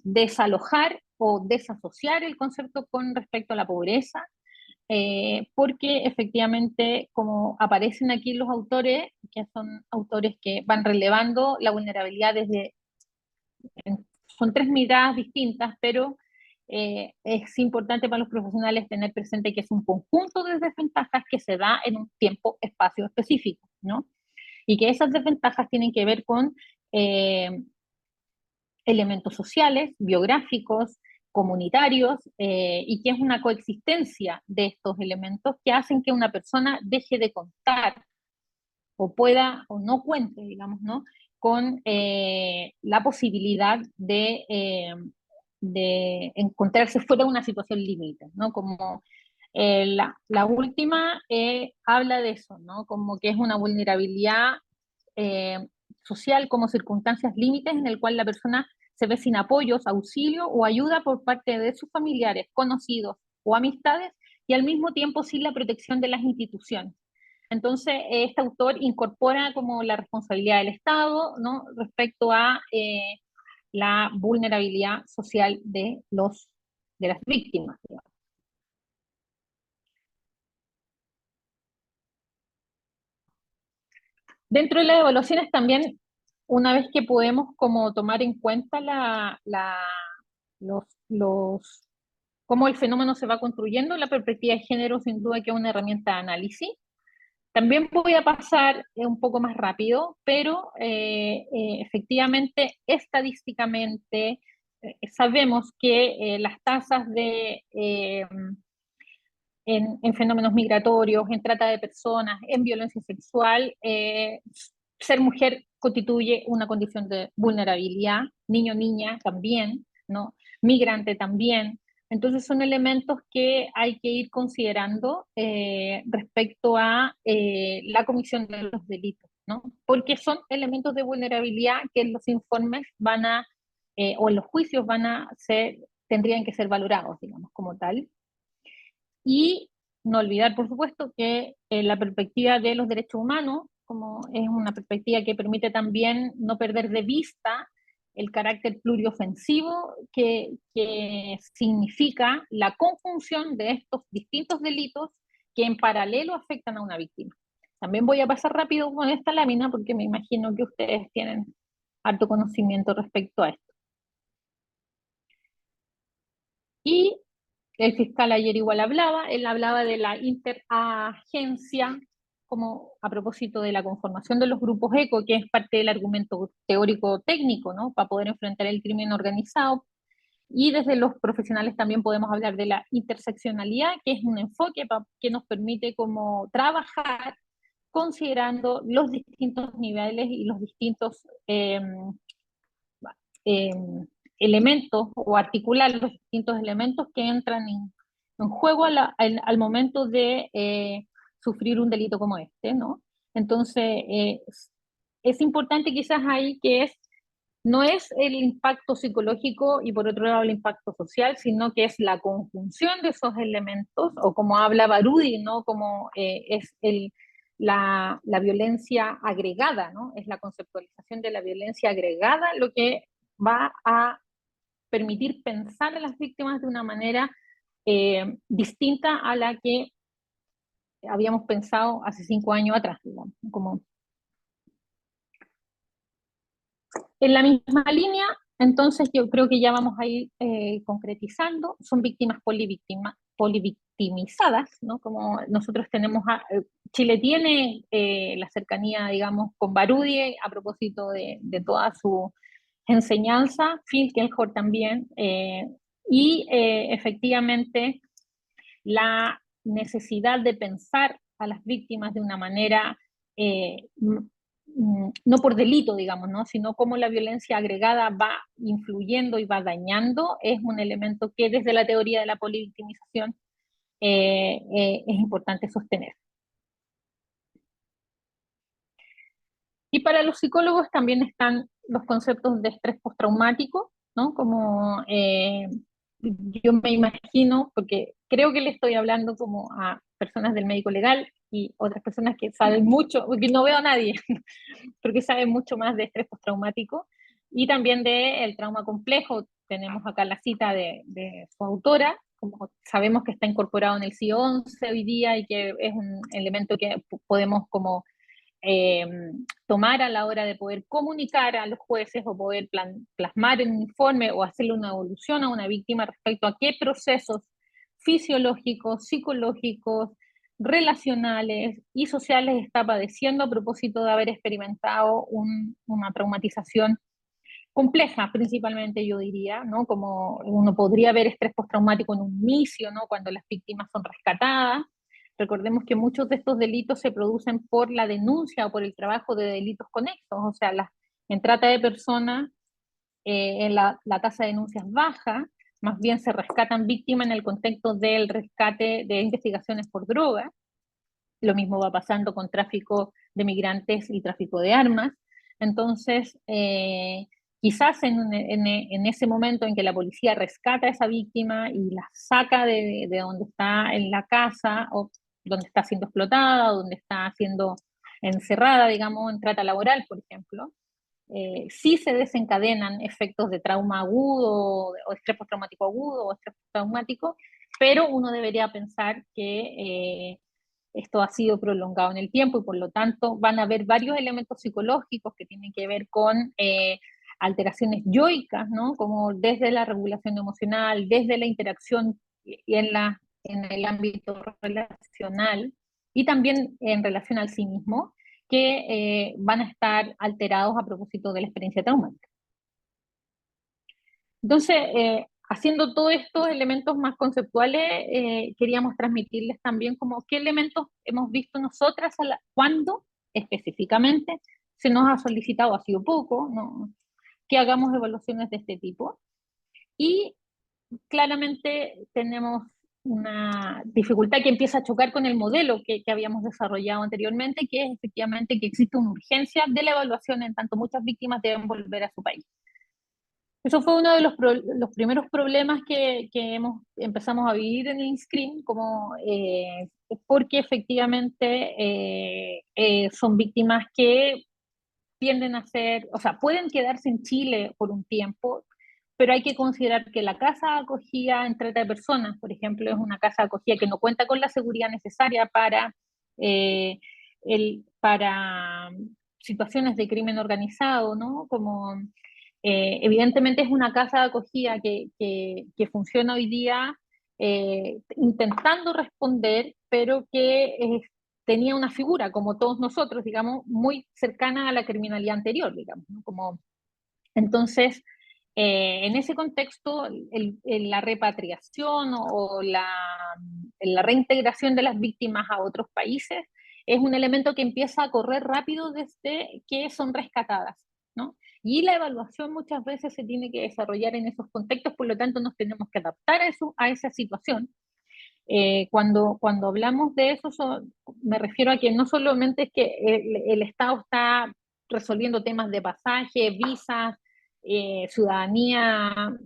desalojar o desasociar el concepto con respecto a la pobreza, porque efectivamente, como aparecen aquí los autores, que son autores que van relevando la vulnerabilidad son tres miradas distintas, pero es importante para los profesionales tener presente que es un conjunto de desventajas que se da en un tiempo, espacio específico, ¿no? Y que esas desventajas tienen que ver con elementos sociales, biográficos, comunitarios, y que es una coexistencia de estos elementos que hacen que una persona deje de contar o pueda o no cuente, digamos, ¿no?, con la posibilidad de encontrarse fuera de una situación límite, ¿no? Como la última habla de eso, ¿no? Como que es una vulnerabilidad eh, social como circunstancias límites en el cual la persona se ve sin apoyos, auxilio o ayuda por parte de sus familiares, conocidos o amistades, y al mismo tiempo sin la protección de las instituciones. Entonces, este autor incorpora como la responsabilidad del Estado, ¿no?, respecto a la vulnerabilidad social de las víctimas, digamos. Dentro de las evaluaciones también, una vez que podemos como tomar en cuenta los, los, cómo el fenómeno se va construyendo, la perspectiva de género sin duda que es una herramienta de análisis. También voy a pasar un poco más rápido, pero efectivamente, estadísticamente, sabemos que las tasas en fenómenos migratorios, en trata de personas, en violencia sexual, ser mujer constituye una condición de vulnerabilidad, niño, niña también, ¿no? Migrante también. Entonces son elementos que hay que ir considerando respecto a la comisión de los delitos, ¿no? Porque son elementos de vulnerabilidad que en los informes o en los juicios tendrían que ser valorados, digamos, como tal. Y no olvidar, por supuesto, que la perspectiva de los derechos humanos, como es una perspectiva que permite también no perder de vista el carácter pluriofensivo que significa la conjunción de estos distintos delitos que en paralelo afectan a una víctima. También voy a pasar rápido con esta lámina porque me imagino que ustedes tienen harto conocimiento respecto a esto. Y el fiscal ayer igual hablaba, él hablaba de la interagencia, como a propósito de la conformación de los grupos ECO, que es parte del argumento teórico técnico, ¿no? Para poder enfrentar el crimen organizado. Y desde los profesionales también podemos hablar de la interseccionalidad, que es un enfoque que nos permite como trabajar considerando los distintos niveles y los distintos eh, elementos o articular los distintos elementos que entran en juego al momento de sufrir un delito como este, ¿no? Entonces, es importante quizás ahí que no es el impacto psicológico y por otro lado el impacto social, sino que es la conjunción de esos elementos, o como habla Barudi, ¿no? Como es la violencia agregada, ¿no? Es la conceptualización de la violencia agregada lo que va a permitir pensar a las víctimas de una manera distinta a la que habíamos pensado hace 5 años atrás, digamos, como en la misma línea. Entonces yo creo que ya vamos a ir concretizando. Son víctimas polivictimizadas, ¿no? Como nosotros tenemos, Chile tiene la cercanía, digamos, con Barudie a propósito de toda su enseñanza, Phil Kelhor también, y efectivamente la necesidad de pensar a las víctimas de una manera, no por delito, digamos, ¿no? Sino cómo la violencia agregada va influyendo y va dañando, es un elemento que desde la teoría de la polivictimización es importante sostener. Y para los psicólogos también están los conceptos de estrés postraumático, ¿no? Como yo me imagino, porque creo que le estoy hablando como a personas del médico legal y otras personas que saben mucho, porque no veo a nadie, porque saben mucho más de estrés postraumático y también de el trauma complejo. Tenemos acá la cita de su autora, como sabemos que está incorporado en el CIO-11 hoy día y que es un elemento que podemos como eh, tomar a la hora de poder comunicar a los jueces o poder plasmar en un informe o hacerle una evolución a una víctima respecto a qué procesos fisiológicos, psicológicos, relacionales y sociales está padeciendo a propósito de haber experimentado una traumatización compleja, principalmente yo diría, ¿no? Como uno podría ver estrés postraumático en un inicio, ¿no? Cuando las víctimas son rescatadas. Recordemos que muchos de estos delitos se producen por la denuncia o por el trabajo de delitos conexos, o sea, en trata de personas, en la tasa de denuncias baja, más bien se rescatan víctimas en el contexto del rescate de investigaciones por droga. Lo mismo va pasando con tráfico de migrantes y tráfico de armas. Entonces, quizás en ese momento en que la policía rescata a esa víctima y la saca de donde está en la casa, o donde está siendo explotada, o donde está siendo encerrada, digamos, en trata laboral, por ejemplo, sí se desencadenan efectos de trauma agudo, o estrés postraumático agudo, o estrés traumático, pero uno debería pensar que esto ha sido prolongado en el tiempo y por lo tanto van a haber varios elementos psicológicos que tienen que ver con alteraciones yoicas, ¿no? Como desde la regulación emocional, desde la interacción y en el ámbito relacional y también en relación al sí mismo, que van a estar alterados a propósito de la experiencia traumática. Entonces, haciendo todos estos elementos más conceptuales, queríamos transmitirles también como qué elementos hemos visto nosotras, cuándo específicamente se nos ha solicitado, ha sido poco, ¿no? Que hagamos evaluaciones de este tipo. Y claramente tenemos una dificultad que empieza a chocar con el modelo que habíamos desarrollado anteriormente, que es efectivamente que existe una urgencia de la evaluación en tanto muchas víctimas deben volver a su país. Eso fue uno de los primeros problemas que empezamos a vivir en el INSCRIM, como, porque efectivamente son víctimas que tienden a ser, o sea, pueden quedarse en Chile por un tiempo, pero hay que considerar que la casa de acogida en trata de personas, por ejemplo, es una casa de acogida que no cuenta con la seguridad necesaria eh, para situaciones de crimen organizado, ¿no? Como evidentemente es una casa de acogida que funciona hoy día intentando responder, pero que tenía una figura, como todos nosotros, digamos, muy cercana a la criminalidad anterior, digamos, ¿no? Como, entonces, en ese contexto, la repatriación o la reintegración de las víctimas a otros países es un elemento que empieza a correr rápido desde que son rescatadas, ¿no? Y la evaluación muchas veces se tiene que desarrollar en esos contextos, por lo tanto nos tenemos que adaptar a esa situación. Cuando hablamos de eso, me refiero a que no solamente es que el Estado está resolviendo temas de pasaje, visas, ciudadanía,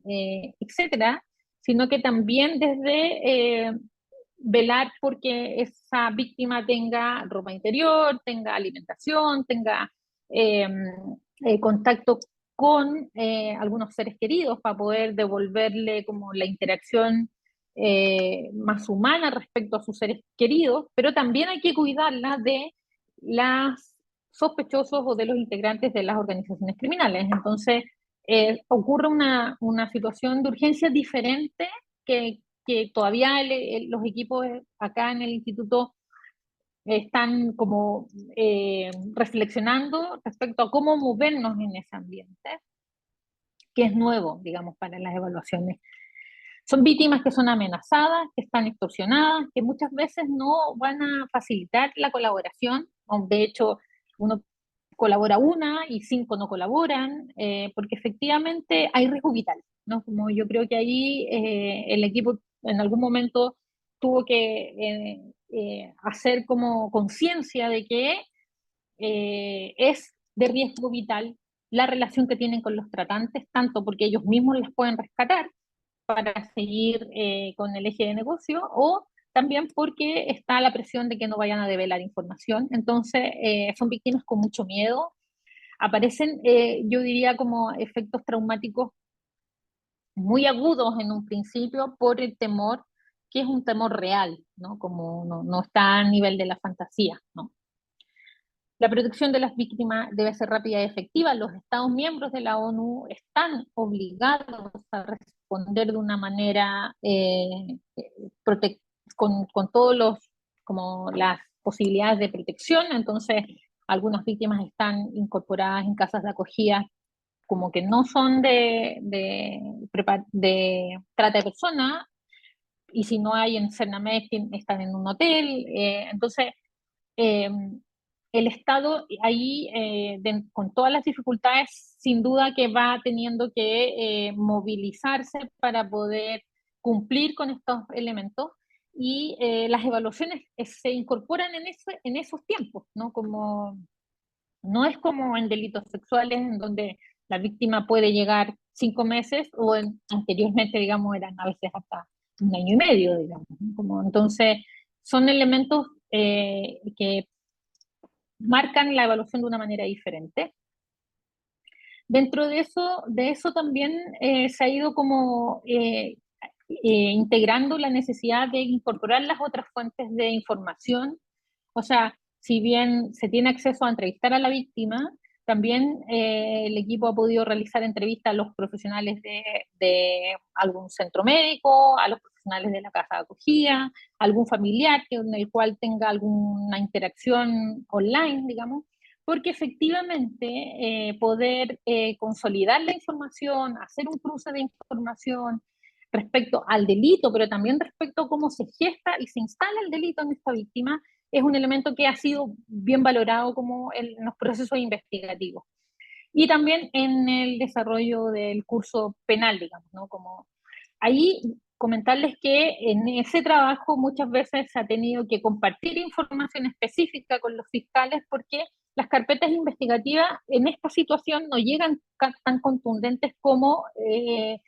etcétera, sino que también desde velar porque esa víctima tenga ropa interior, tenga alimentación, tenga eh, contacto con algunos seres queridos para poder devolverle como la interacción más humana respecto a sus seres queridos, pero también hay que cuidarla de las sospechosos o de los integrantes de las organizaciones criminales. Entonces, ocurre una situación de urgencia diferente que todavía los equipos acá en el instituto están como reflexionando respecto a cómo movernos en ese ambiente, que es nuevo, digamos, para las evaluaciones. Son víctimas que son amenazadas, que están extorsionadas, que muchas veces no van a facilitar la colaboración. De hecho, uno colabora una y cinco no colaboran, porque efectivamente hay riesgo vital, ¿no? Como yo creo que ahí el equipo en algún momento tuvo que hacer como conciencia de que es de riesgo vital la relación que tienen con los tratantes, tanto porque ellos mismos les pueden rescatar, para seguir con el eje de negocio o también porque está la presión de que no vayan a develar información. Entonces, son víctimas con mucho miedo. Aparecen, yo diría, como efectos traumáticos muy agudos en un principio por el temor, que es un temor real, ¿no? Como no está a nivel de la fantasía, ¿no? La protección de las víctimas debe ser rápida y efectiva. Los Estados miembros de la ONU están obligados a responder de una manera con todos como las posibilidades de protección. Entonces, algunas víctimas están incorporadas en casas de acogida como que no son de trata de personas, y si no hay en Cernamec, están en un hotel. Entonces, eh, el Estado ahí, con todas las dificultades, sin duda que va teniendo que movilizarse para poder cumplir con estos elementos, y las evaluaciones se incorporan en esos tiempos, ¿no? Como, no es como en delitos sexuales en donde la víctima puede llegar 5 meses o anteriormente, digamos, eran a veces hasta un año y medio, digamos, ¿no? Como, entonces, son elementos que marcan la evaluación de una manera diferente. Dentro de eso también se ha ido como integrando la necesidad de incorporar las otras fuentes de información. O sea, si bien se tiene acceso a entrevistar a la víctima, también el equipo ha podido realizar entrevistas a los profesionales de algún centro médico, a los profesionales de la casa de acogida, algún familiar en el cual tenga alguna interacción online, digamos, porque efectivamente poder consolidar la información, hacer un cruce de información respecto al delito, pero también respecto a cómo se gesta y se instala el delito en esta víctima, es un elemento que ha sido bien valorado como en los procesos investigativos. Y también en el desarrollo del curso penal, digamos, ¿no? Como ahí comentarles que en ese trabajo muchas veces se ha tenido que compartir información específica con los fiscales porque las carpetas investigativas en esta situación no llegan tan contundentes como en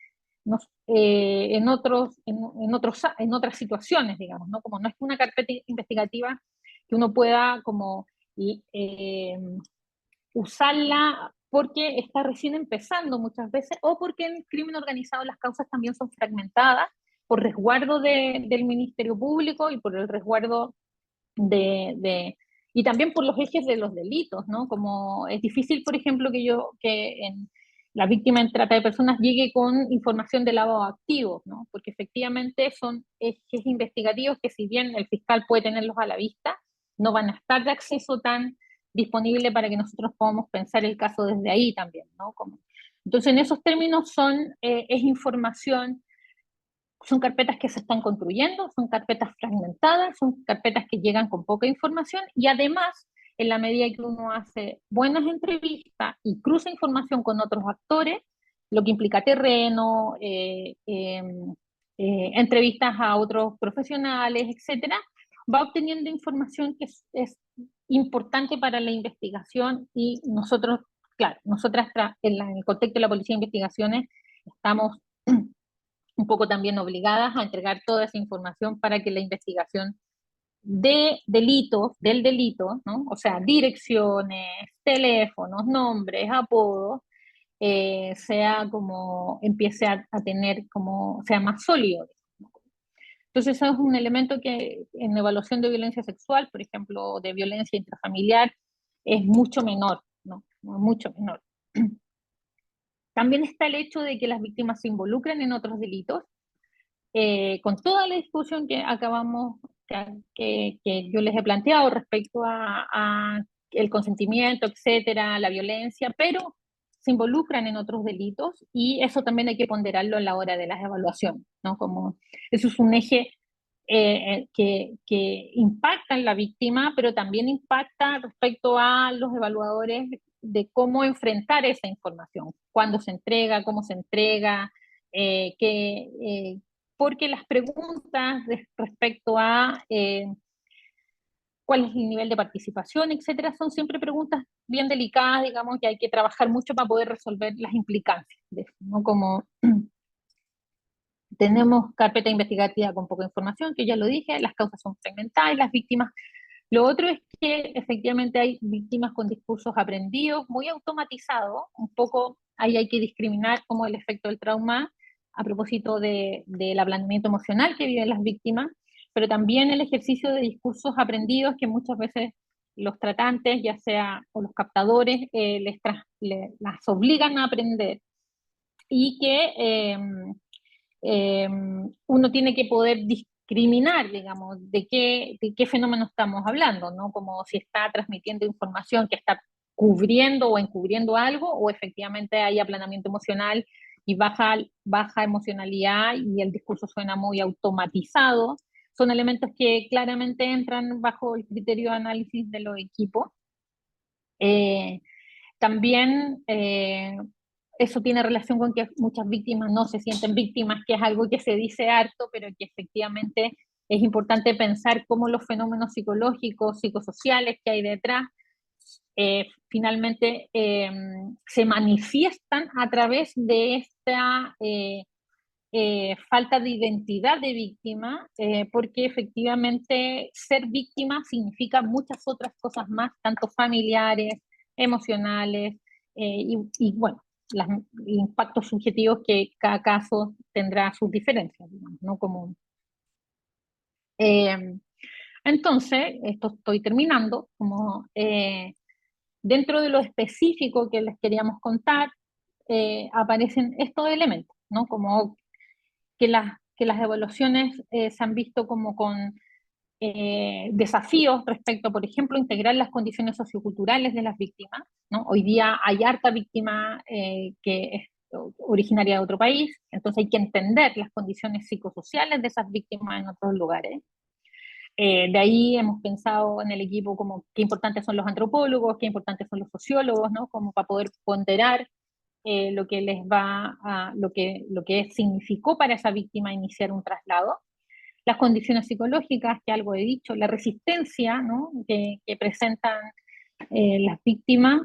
otras situaciones, digamos, ¿no? Como no es una carpeta investigativa que uno pueda como eh, usarla porque está recién empezando muchas veces, o porque en el crimen organizado las causas también son fragmentadas por resguardo del Ministerio Público y por el resguardo y también por los ejes de los delitos, ¿no? Como es difícil, por ejemplo, que la víctima en trata de personas llegue con información de lavado de activos, ¿no? Porque efectivamente son ejes investigativos que, si bien el fiscal puede tenerlos a la vista, no van a estar de acceso tan disponible para que nosotros podamos pensar el caso desde ahí también, ¿no? Entonces, en esos términos es información. Son carpetas que se están construyendo, son carpetas fragmentadas, son carpetas que llegan con poca información, y además, en la medida que uno hace buenas entrevistas y cruza información con otros actores, lo que implica terreno, entrevistas a otros profesionales, etcétera, va obteniendo información que es importante para la investigación. Y nosotros, claro, nosotras en el contexto de la Policía de Investigaciones estamos un poco también obligadas a entregar toda esa información para que la investigación de delitos, del delito, ¿no? O sea, direcciones, teléfonos, nombres, apodos, sea como, empiece a tener como, sea más sólido. Entonces, eso es un elemento que en evaluación de violencia sexual, por ejemplo, de violencia intrafamiliar, es mucho menor, ¿no? Mucho menor. También está el hecho de que las víctimas se involucren en otros delitos, con toda la discusión que acabamos, que yo les he planteado respecto a el consentimiento, etcétera, la violencia, pero se involucran en otros delitos, y eso también hay que ponderarlo a la hora de las evaluaciones, ¿no? Como eso es un eje que impacta en la víctima, pero también impacta respecto a los evaluadores de cómo enfrentar esa información, cuándo se entrega, cómo se entrega, eh, que, eh, porque las preguntas respecto a cuál es el nivel de participación, etcétera, son siempre preguntas bien delicadas, digamos, que hay que trabajar mucho para poder resolver las implicancias de eso, ¿no? Como tenemos carpeta investigativa con poca información, que ya lo dije, las causas son fragmentadas, las víctimas. Lo otro es que efectivamente hay víctimas con discursos aprendidos, muy automatizados, un poco ahí hay que discriminar como el efecto del trauma a propósito del ablandamiento emocional que viven las víctimas, pero también el ejercicio de discursos aprendidos que muchas veces los tratantes, ya sea, o los captadores, las obligan a aprender, y que uno tiene que poder discriminar, digamos, de qué fenómeno estamos hablando, ¿no? Como si está transmitiendo información que está cubriendo o encubriendo algo, o efectivamente hay aplanamiento emocional y baja emocionalidad y el discurso suena muy automatizado. Son elementos que claramente entran bajo el criterio de análisis de los equipos. Eh, También eso tiene relación con que muchas víctimas no se sienten víctimas, que es algo que se dice harto, pero que efectivamente es importante pensar cómo los fenómenos psicológicos, psicosociales que hay detrás, finalmente se manifiestan a través de esta falta de identidad de víctima, porque efectivamente ser víctima significa muchas otras cosas más, tanto familiares, emocionales, bueno, los impactos subjetivos que cada caso tendrá sus diferencias, digamos, ¿no? Como, eh, entonces, esto estoy terminando, como dentro de lo específico que les queríamos contar, aparecen estos elementos, ¿no? Como que las evaluaciones se han visto como con desafíos respecto, por ejemplo, integrar las condiciones socioculturales de las víctimas, ¿no? Hoy día hay harta víctima que es originaria de otro país, entonces hay que entender las condiciones psicosociales de esas víctimas en otros lugares. De ahí hemos pensado en el equipo como qué importantes son los antropólogos, qué importantes son los sociólogos, ¿no? Como para poder ponderar lo que les va a, lo que significó para esa víctima iniciar un traslado. Las condiciones psicológicas, que algo he dicho, la resistencia, ¿no? que presentan las víctimas,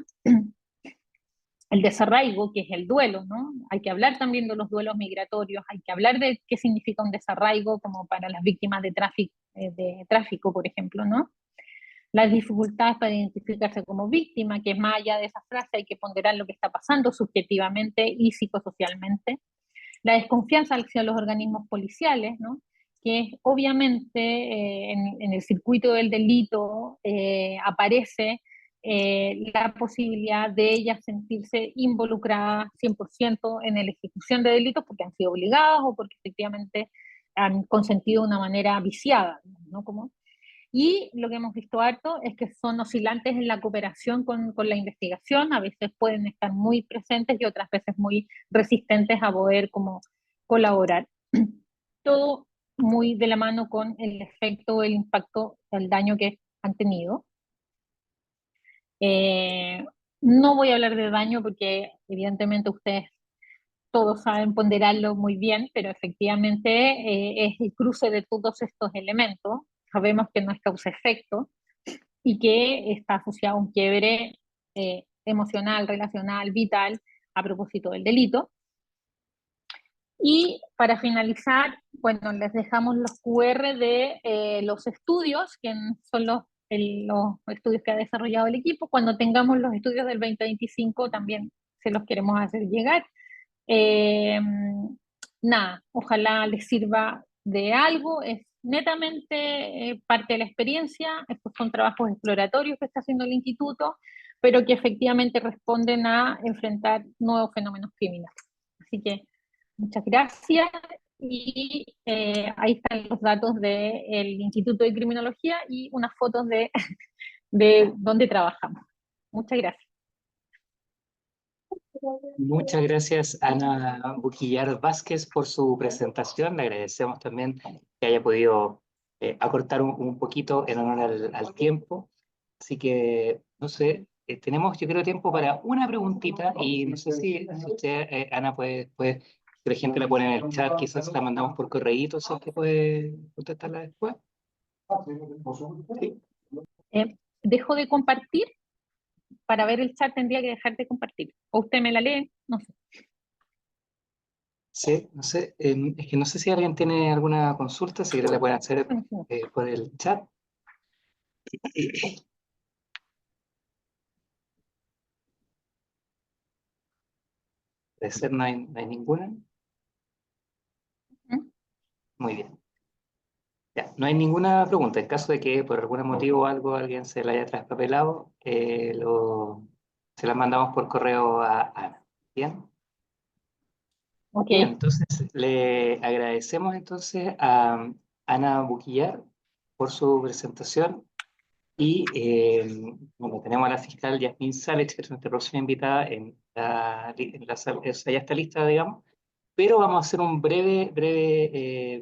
el desarraigo, que es el duelo, ¿no? Hay que hablar también de los duelos migratorios, hay que hablar de qué significa un desarraigo como para las víctimas de tráfico, por ejemplo, ¿no? Las dificultades para identificarse como víctima, que es más allá de esa frase, hay que ponderar lo que está pasando subjetivamente y psicosocialmente. La desconfianza hacia los organismos policiales, ¿no? Que es, obviamente en el circuito del delito aparece la posibilidad de ellas sentirse involucradas 100% en la ejecución de delitos porque han sido obligadas o porque efectivamente han consentido de una manera viciada, ¿no? Como, y lo que hemos visto harto es que son oscilantes en la cooperación con la investigación, a veces pueden estar muy presentes y otras veces muy resistentes a poder como colaborar. Todo muy de la mano con el efecto, el impacto, el daño que han tenido. No voy a hablar de daño porque evidentemente ustedes todos saben ponderarlo muy bien, pero efectivamente es el cruce de todos estos elementos. Sabemos que no es causa-efecto y que está asociado a un quiebre emocional, relacional, vital, a propósito del delito. Y para finalizar, bueno, les dejamos los QR de los estudios, que son los estudios que ha desarrollado el equipo. Cuando tengamos los estudios del 2025 también se los queremos hacer llegar. Nada, ojalá les sirva de algo, es netamente parte de la experiencia, estos son trabajos exploratorios que está haciendo el instituto, pero que efectivamente responden a enfrentar nuevos fenómenos criminales. Así que muchas gracias y ahí están los datos del Instituto de Criminología y unas fotos de dónde trabajamos. Muchas gracias. Muchas gracias, Ana Buquillar Vázquez, por su presentación. Le agradecemos también que haya podido acortar un poquito en honor al tiempo. Así que, no sé, tenemos, yo creo, tiempo para una preguntita y no sé si usted, Ana, si la gente la pone en el chat, quizás la mandamos por correíto, ¿so que puede contestarla después? Sí. Dejo de compartir. Para ver el chat tendría que dejar de compartir. O usted me la lee, no sé. Sí, no sé, es que no sé si alguien tiene alguna consulta, si la pueden hacer por el chat. De ser no hay ninguna. Muy bien. Ya, no hay ninguna pregunta. En caso de que por algún motivo o algo alguien se la haya traspapelado, se la mandamos por correo a Ana. ¿Bien? Okay. Bien, entonces le agradecemos entonces a Ana Buquillar por su presentación y bueno, tenemos a la fiscal Yasmín Sález, que es nuestra próxima invitada en la sala, o sea, ya está lista, digamos, pero vamos a hacer un breve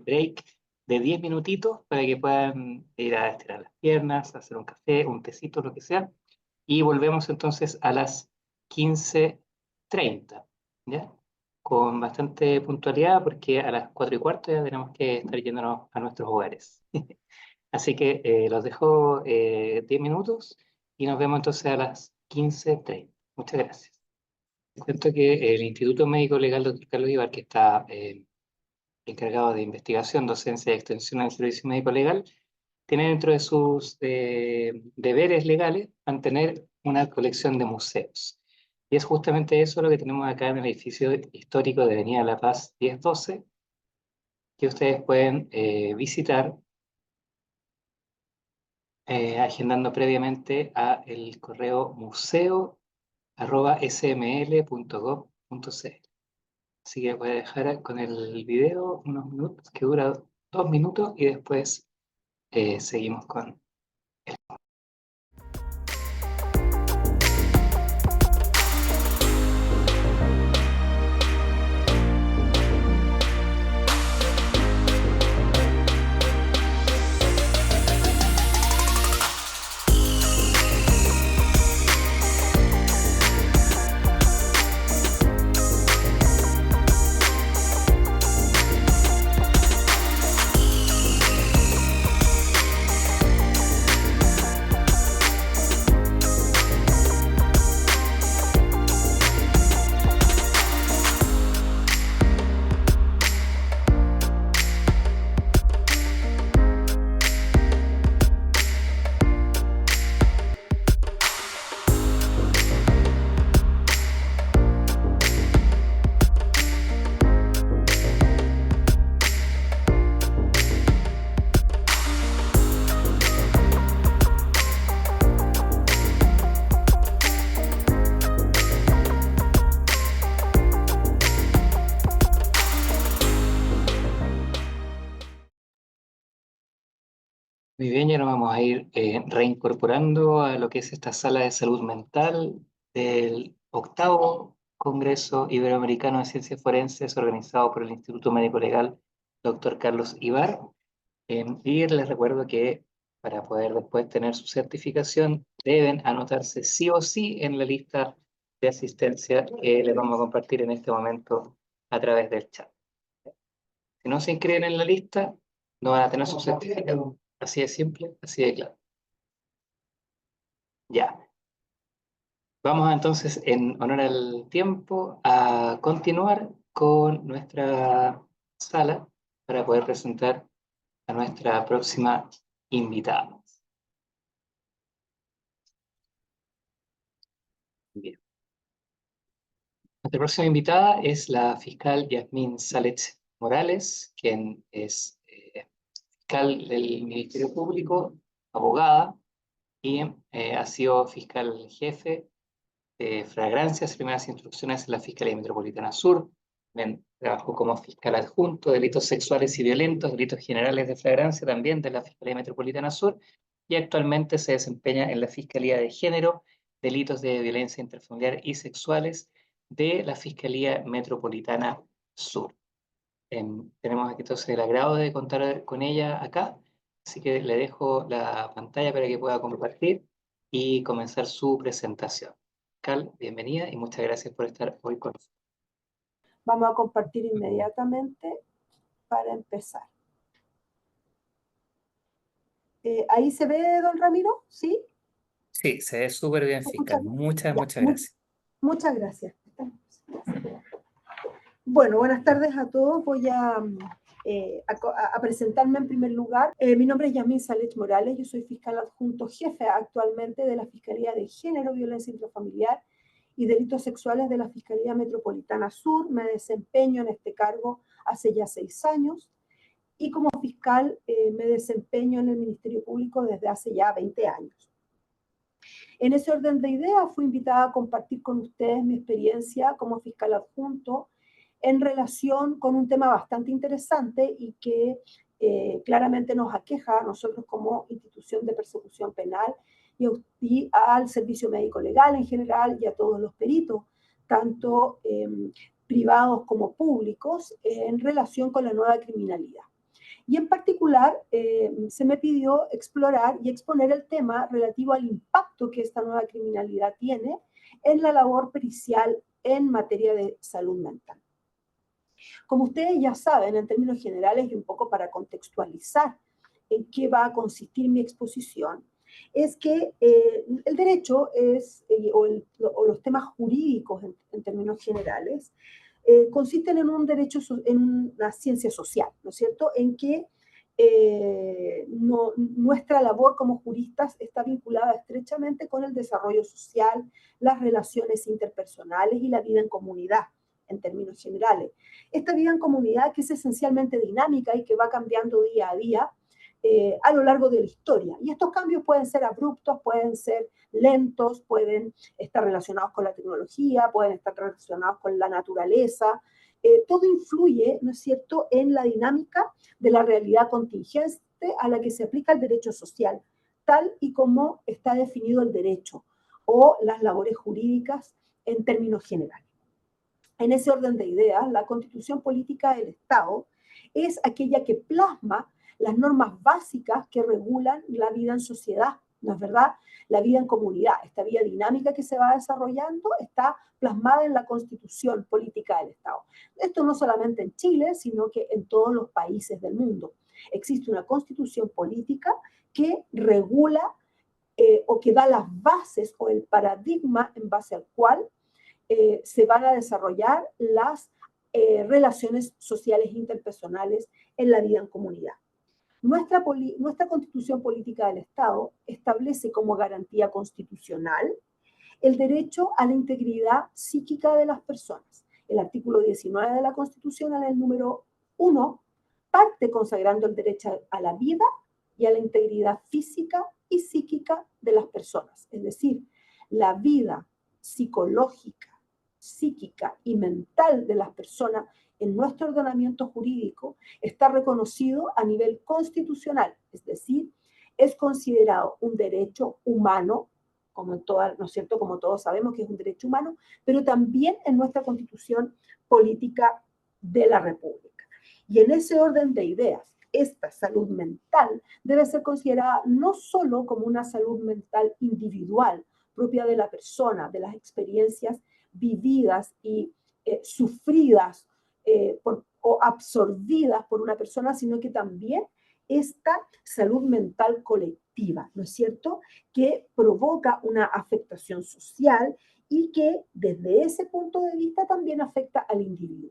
break de 10 minutitos para que puedan ir a estirar las piernas, hacer un café, un tecito, lo que sea, y volvemos entonces a las 15:30, ¿ya? Con bastante puntualidad porque a las 4:15 ya tenemos que estar yéndonos a nuestros hogares. Así que los dejo 10 minutos y nos vemos entonces a las 15:30. Muchas gracias. Les cuento que el Instituto Médico Legal Dr. Carlos Ibar, que está encargado de investigación, docencia y extensión del servicio médico legal, tiene dentro de sus deberes legales mantener una colección de museos. Y es justamente eso lo que tenemos acá en el edificio histórico de Avenida La Paz 1012, que ustedes pueden visitar agendando previamente a el correo museo@sml.gov.cl. Así que voy a dejar con el video unos minutos, que dura 2 minutos, y después seguimos con Muy bien, ya nos vamos a ir reincorporando a lo que es esta sala de salud mental del octavo Congreso Iberoamericano de Ciencias Forenses organizado por el Instituto Médico Legal Dr. Carlos Ibar. Y les recuerdo que para poder después tener su certificación deben anotarse sí o sí en la lista de asistencia que les vamos a compartir en este momento a través del chat. Si no se inscriben en la lista, no van a tener su certificado. Así de simple, así de claro. Ya. Vamos entonces, en honor al tiempo, a continuar con nuestra sala para poder presentar a nuestra próxima invitada. Bien. Nuestra próxima invitada es la fiscal Yasmín Salet Morales, quien es fiscal del Ministerio Público, abogada, y ha sido fiscal jefe de Fragancias, primeras instrucciones en la Fiscalía Metropolitana Sur. También trabajó como fiscal adjunto, delitos sexuales y violentos, delitos generales de flagrancia también de la Fiscalía Metropolitana Sur, y actualmente se desempeña en la Fiscalía de Género, delitos de violencia intrafamiliar y sexuales de la Fiscalía Metropolitana Sur. Tenemos aquí entonces el agrado de contar con ella acá, así que le dejo la pantalla para que pueda compartir y comenzar su presentación. Cal, bienvenida y muchas gracias por estar hoy con nosotros. Vamos a compartir inmediatamente para empezar. ¿Ahí se ve, don Ramiro? ¿Sí? Sí, se ve súper bien, fiscal. Muchas Ya, gracias. muchas gracias. Bueno, buenas tardes a todos. Voy a presentarme en primer lugar. Mi nombre es Yasmín Salet Morales. Yo soy fiscal adjunto jefe actualmente de la Fiscalía de Género, Violencia Intrafamiliar y Delitos Sexuales de la Fiscalía Metropolitana Sur. Me desempeño en este cargo hace ya 6 años. Y como fiscal me desempeño en el Ministerio Público desde hace ya 20 años. En ese orden de ideas fui invitada a compartir con ustedes mi experiencia como fiscal adjunto en relación con un tema bastante interesante y que claramente nos aqueja a nosotros como institución de persecución penal y al servicio médico legal en general y a todos los peritos, tanto privados como públicos, en relación con la nueva criminalidad. Y en particular se me pidió explorar y exponer el tema relativo al impacto que esta nueva criminalidad tiene en la labor pericial en materia de salud mental. Como ustedes ya saben, en términos generales y un poco para contextualizar en qué va a consistir mi exposición, es que el derecho o los temas jurídicos en términos generales consisten en un derecho, en una ciencia social, ¿no es cierto?, en que nuestra labor como juristas está vinculada estrechamente con el desarrollo social, las relaciones interpersonales y la vida en comunidad, en términos generales. Esta vida en comunidad que es esencialmente dinámica y que va cambiando día a día a lo largo de la historia. Y estos cambios pueden ser abruptos, pueden ser lentos, pueden estar relacionados con la tecnología, pueden estar relacionados con la naturaleza. Todo influye, ¿no es cierto?, en la dinámica de la realidad contingente a la que se aplica el derecho social, tal y como está definido el derecho o las labores jurídicas en términos generales. En ese orden de ideas, la Constitución Política del Estado es aquella que plasma las normas básicas que regulan la vida en sociedad, ¿no es verdad? La vida en comunidad, esta vida dinámica que se va desarrollando está plasmada en la Constitución Política del Estado. Esto no solamente en Chile, sino que en todos los países del mundo. Existe una Constitución Política que regula o que da las bases o el paradigma en base al cual se van a desarrollar las relaciones sociales interpersonales en la vida en comunidad. Nuestra Constitución Política del Estado establece como garantía constitucional el derecho a la integridad psíquica de las personas. El artículo 19 de la Constitución, en el número 1, parte consagrando el derecho a la vida y a la integridad física y psíquica de las personas. Es decir, la vida psicológica, psíquica y mental de las personas en nuestro ordenamiento jurídico está reconocido a nivel constitucional, es decir, es considerado un derecho humano, como en toda, ¿no es cierto?, como todos sabemos que es un derecho humano, pero también en nuestra Constitución Política de la República. Y en ese orden de ideas, esta salud mental debe ser considerada no solo como una salud mental individual, propia de la persona, de las experiencias vividas y sufridas o absorbidas por una persona, sino que también esta salud mental colectiva, ¿no es cierto?, que provoca una afectación social y que desde ese punto de vista también afecta al individuo.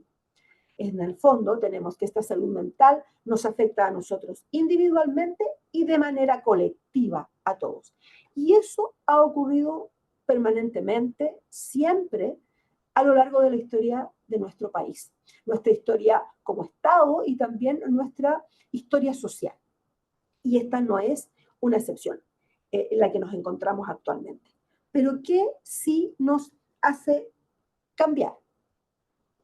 En el fondo tenemos que esta salud mental nos afecta a nosotros individualmente y de manera colectiva a todos. Y eso ha ocurrido permanentemente, siempre, a lo largo de la historia de nuestro país. Nuestra historia como Estado y también nuestra historia social. Y esta no es una excepción en la que nos encontramos actualmente. Pero ¿qué sí nos hace cambiar?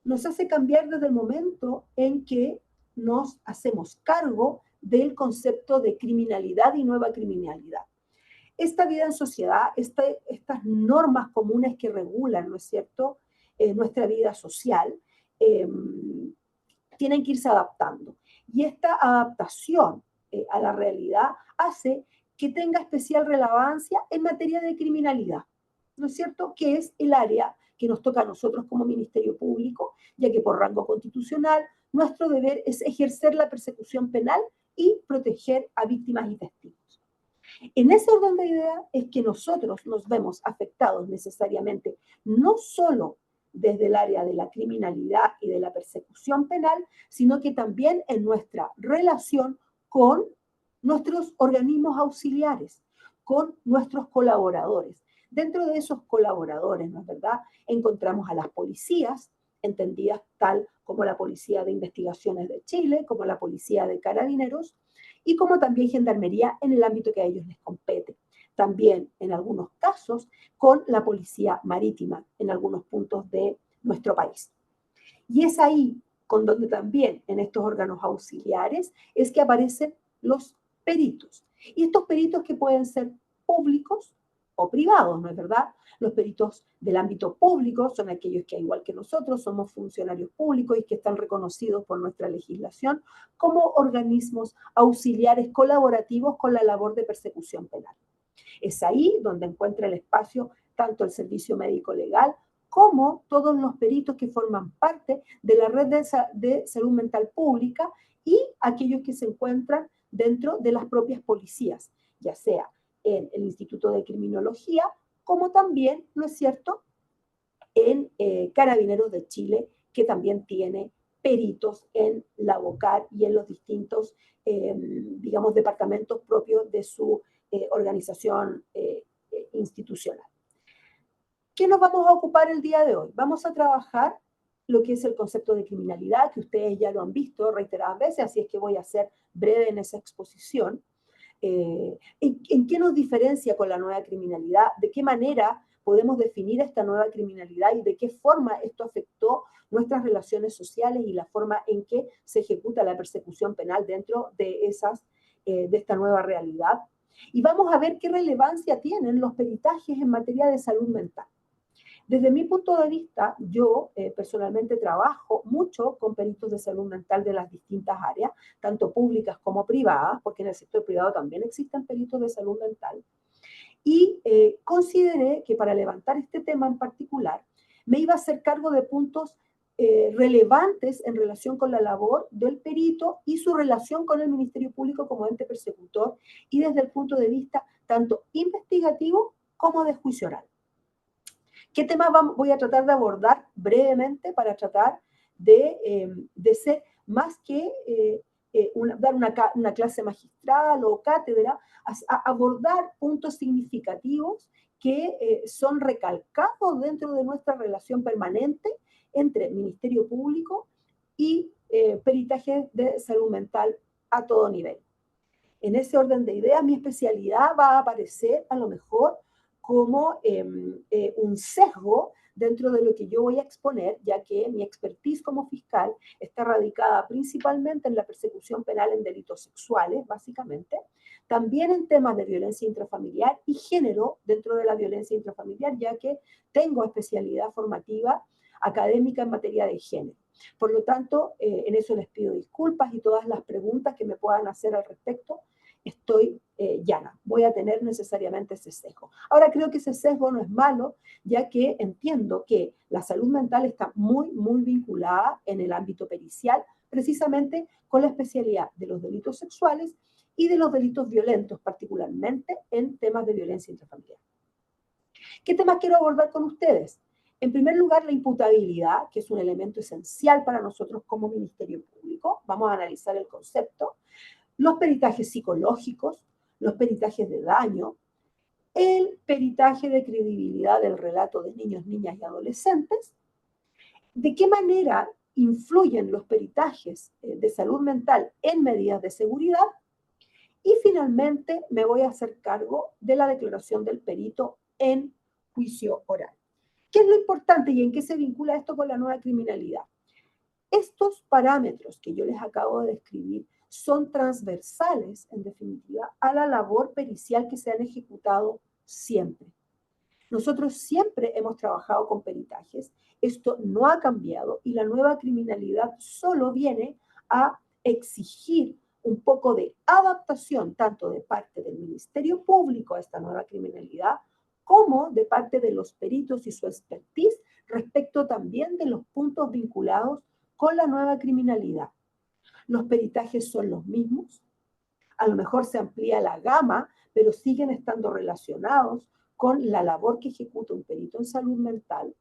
Nos hace cambiar desde el momento en que nos hacemos cargo del concepto de criminalidad y nueva criminalidad. Esta vida en sociedad, estas normas comunes que regulan, ¿no es cierto?, nuestra vida social, tienen que irse adaptando. Y esta adaptación a la realidad hace que tenga especial relevancia en materia de criminalidad, ¿no es cierto?, que es el área que nos toca a nosotros como Ministerio Público, ya que por rango constitucional nuestro deber es ejercer la persecución penal y proteger a víctimas y testigos. En ese orden de ideas es que nosotros nos vemos afectados necesariamente, no solo desde el área de la criminalidad y de la persecución penal, sino que también en nuestra relación con nuestros organismos auxiliares, con nuestros colaboradores. Dentro de esos colaboradores, ¿no es verdad?, encontramos a las policías, entendidas tal como la Policía de Investigaciones de Chile, como la Policía de Carabineros, y como también Gendarmería en el ámbito que a ellos les compete. También, en algunos casos, con la Policía Marítima en algunos puntos de nuestro país. Y es ahí con donde también en estos órganos auxiliares es que aparecen los peritos. Y estos peritos que pueden ser públicos o privados, ¿no es verdad? Los peritos del ámbito público son aquellos que, igual que nosotros, somos funcionarios públicos y que están reconocidos por nuestra legislación como organismos auxiliares colaborativos con la labor de persecución penal. Es ahí donde encuentra el espacio tanto el servicio médico legal como todos los peritos que forman parte de la red de salud mental pública y aquellos que se encuentran dentro de las propias policías, ya sea en el Instituto de Criminología, como también, ¿no es cierto?, en Carabineros de Chile, que también tiene peritos en la BOCAR y en los distintos, digamos, departamentos propios de su organización institucional. ¿Qué nos vamos a ocupar el día de hoy? Vamos a trabajar lo que es el concepto de criminalidad, que ustedes ya lo han visto reiteradas veces, así es que voy a ser breve en esa exposición. ¿En qué nos diferencia con la nueva criminalidad? ¿De qué manera podemos definir esta nueva criminalidad y de qué forma esto afectó nuestras relaciones sociales y la forma en que se ejecuta la persecución penal dentro de esta nueva realidad? Y vamos a ver qué relevancia tienen los peritajes en materia de salud mental. Desde mi punto de vista, yo personalmente trabajo mucho con peritos de salud mental de las distintas áreas, tanto públicas como privadas, porque en el sector privado también existen peritos de salud mental, y consideré que para levantar este tema en particular, me iba a hacer cargo de puntos relevantes en relación con la labor del perito y su relación con el Ministerio Público como ente persecutor, y desde el punto de vista tanto investigativo como de juicio oral. ¿Qué temas voy a tratar de abordar brevemente para tratar de ser más que dar una clase magistral o cátedra, a abordar puntos significativos que son recalcados dentro de nuestra relación permanente entre Ministerio Público y peritaje de salud mental a todo nivel? En ese orden de ideas, mi especialidad va a aparecer a lo mejor como un sesgo dentro de lo que yo voy a exponer, ya que mi expertise como fiscal está radicada principalmente en la persecución penal en delitos sexuales, básicamente, también en temas de violencia intrafamiliar y género dentro de la violencia intrafamiliar, ya que tengo especialidad formativa académica en materia de género. Por lo tanto, en eso les pido disculpas y todas las preguntas que me puedan hacer al respecto, estoy llana. Voy a tener necesariamente ese sesgo. Ahora, creo que ese sesgo no es malo, ya que entiendo que la salud mental está muy, muy vinculada en el ámbito pericial, precisamente con la especialidad de los delitos sexuales y de los delitos violentos, particularmente en temas de violencia intrafamiliar. ¿Qué temas quiero abordar con ustedes? En primer lugar, la imputabilidad, que es un elemento esencial para nosotros como Ministerio Público. Vamos a analizar el concepto. Los peritajes psicológicos, los peritajes de daño, el peritaje de credibilidad del relato de niños, niñas y adolescentes. ¿De qué manera influyen los peritajes de salud mental en medidas de seguridad? Y finalmente me voy a hacer cargo de la declaración del perito en juicio oral. ¿Qué es lo importante y en qué se vincula esto con la nueva criminalidad? Estos parámetros que yo les acabo de describir son transversales, en definitiva, a la labor pericial que se han ejecutado siempre. Nosotros siempre hemos trabajado con peritajes, esto no ha cambiado y la nueva criminalidad solo viene a exigir un poco de adaptación tanto de parte del Ministerio Público a esta nueva criminalidad como de parte de los peritos y su expertise respecto también de los puntos vinculados con la nueva criminalidad. Los peritajes son los mismos, a lo mejor se amplía la gama, pero siguen estando relacionados con la labor que ejecuta un perito en salud mental.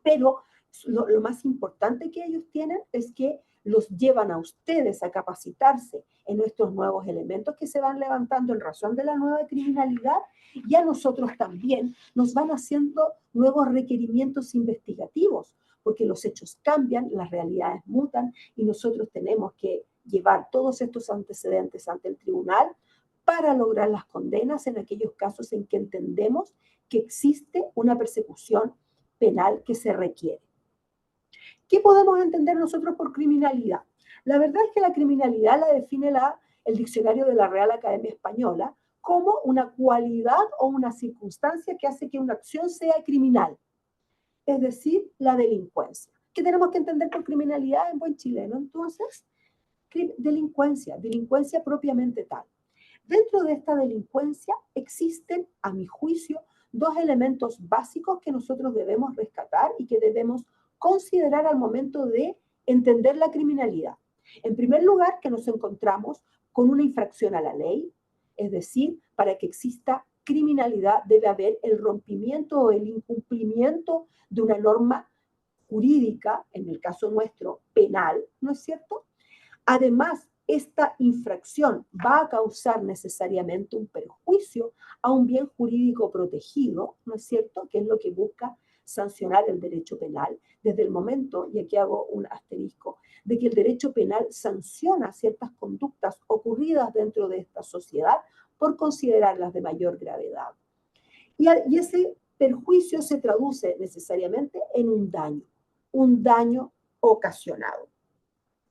Pero lo más importante que ellos tienen es que los llevan a ustedes a capacitarse en estos nuevos elementos que se van levantando en razón de la nueva criminalidad y a nosotros también nos van haciendo nuevos requerimientos investigativos, porque los hechos cambian, las realidades mutan y nosotros tenemos que llevar todos estos antecedentes ante el tribunal para lograr las condenas en aquellos casos en que entendemos que existe una persecución penal que se requiere. ¿Qué podemos entender nosotros por criminalidad? La verdad es que la criminalidad la define el diccionario de la Real Academia Española como una cualidad o una circunstancia que hace que una acción sea criminal, es decir, la delincuencia. ¿Qué tenemos que entender por criminalidad en buen chileno? Entonces, delincuencia propiamente tal. Dentro de esta delincuencia existen, a mi juicio, dos elementos básicos que nosotros debemos rescatar y que debemos considerar al momento de entender la criminalidad. En primer lugar, que nos encontramos con una infracción a la ley, es decir, para que exista criminalidad debe haber el rompimiento o el incumplimiento de una norma jurídica, en el caso nuestro, penal, ¿no es cierto? Además, esta infracción va a causar necesariamente un perjuicio a un bien jurídico protegido, ¿no es cierto?, que es lo que busca sancionar el derecho penal. Desde el momento, y aquí hago un asterisco, de que el derecho penal sanciona ciertas conductas ocurridas dentro de esta sociedad por considerarlas de mayor gravedad. Y ese perjuicio se traduce necesariamente en un daño ocasionado.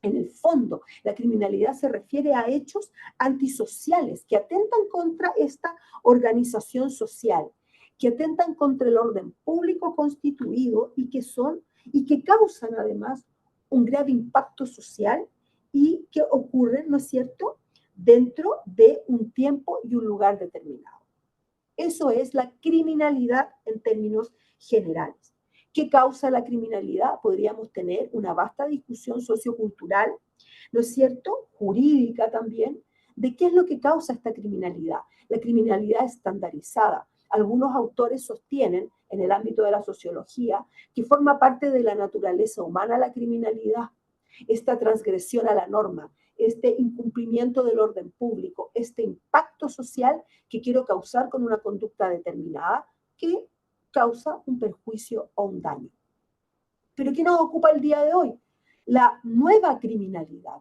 En el fondo, la criminalidad se refiere a hechos antisociales que atentan contra esta organización social, que atentan contra el orden público constituido y que causan además un grave impacto social y que ocurren, ¿no es cierto?, dentro de un tiempo y un lugar determinado. Eso es la criminalidad en términos generales. ¿Qué causa la criminalidad? Podríamos tener una vasta discusión sociocultural, ¿no es cierto?, jurídica también, de qué es lo que causa esta criminalidad. La criminalidad estandarizada. Algunos autores sostienen, en el ámbito de la sociología, que forma parte de la naturaleza humana la criminalidad, esta transgresión a la norma, este incumplimiento del orden público, este impacto social que quiero causar con una conducta determinada que causa un perjuicio o un daño. ¿Pero qué nos ocupa el día de hoy? La nueva criminalidad.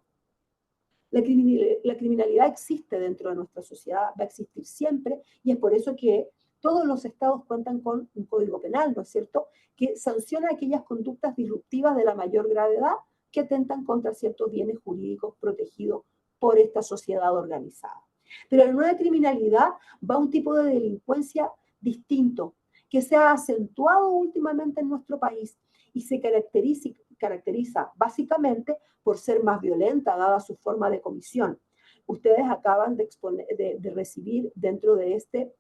La criminalidad existe dentro de nuestra sociedad, va a existir siempre, y es por eso que todos los estados cuentan con un código penal, ¿no es cierto?, que sanciona aquellas conductas disruptivas de la mayor gravedad que atentan contra ciertos bienes jurídicos protegidos por esta sociedad organizada. Pero la nueva criminalidad va a un tipo de delincuencia distinto, que se ha acentuado últimamente en nuestro país y se caracteriza básicamente por ser más violenta, dada su forma de comisión. Ustedes acaban de recibir dentro de este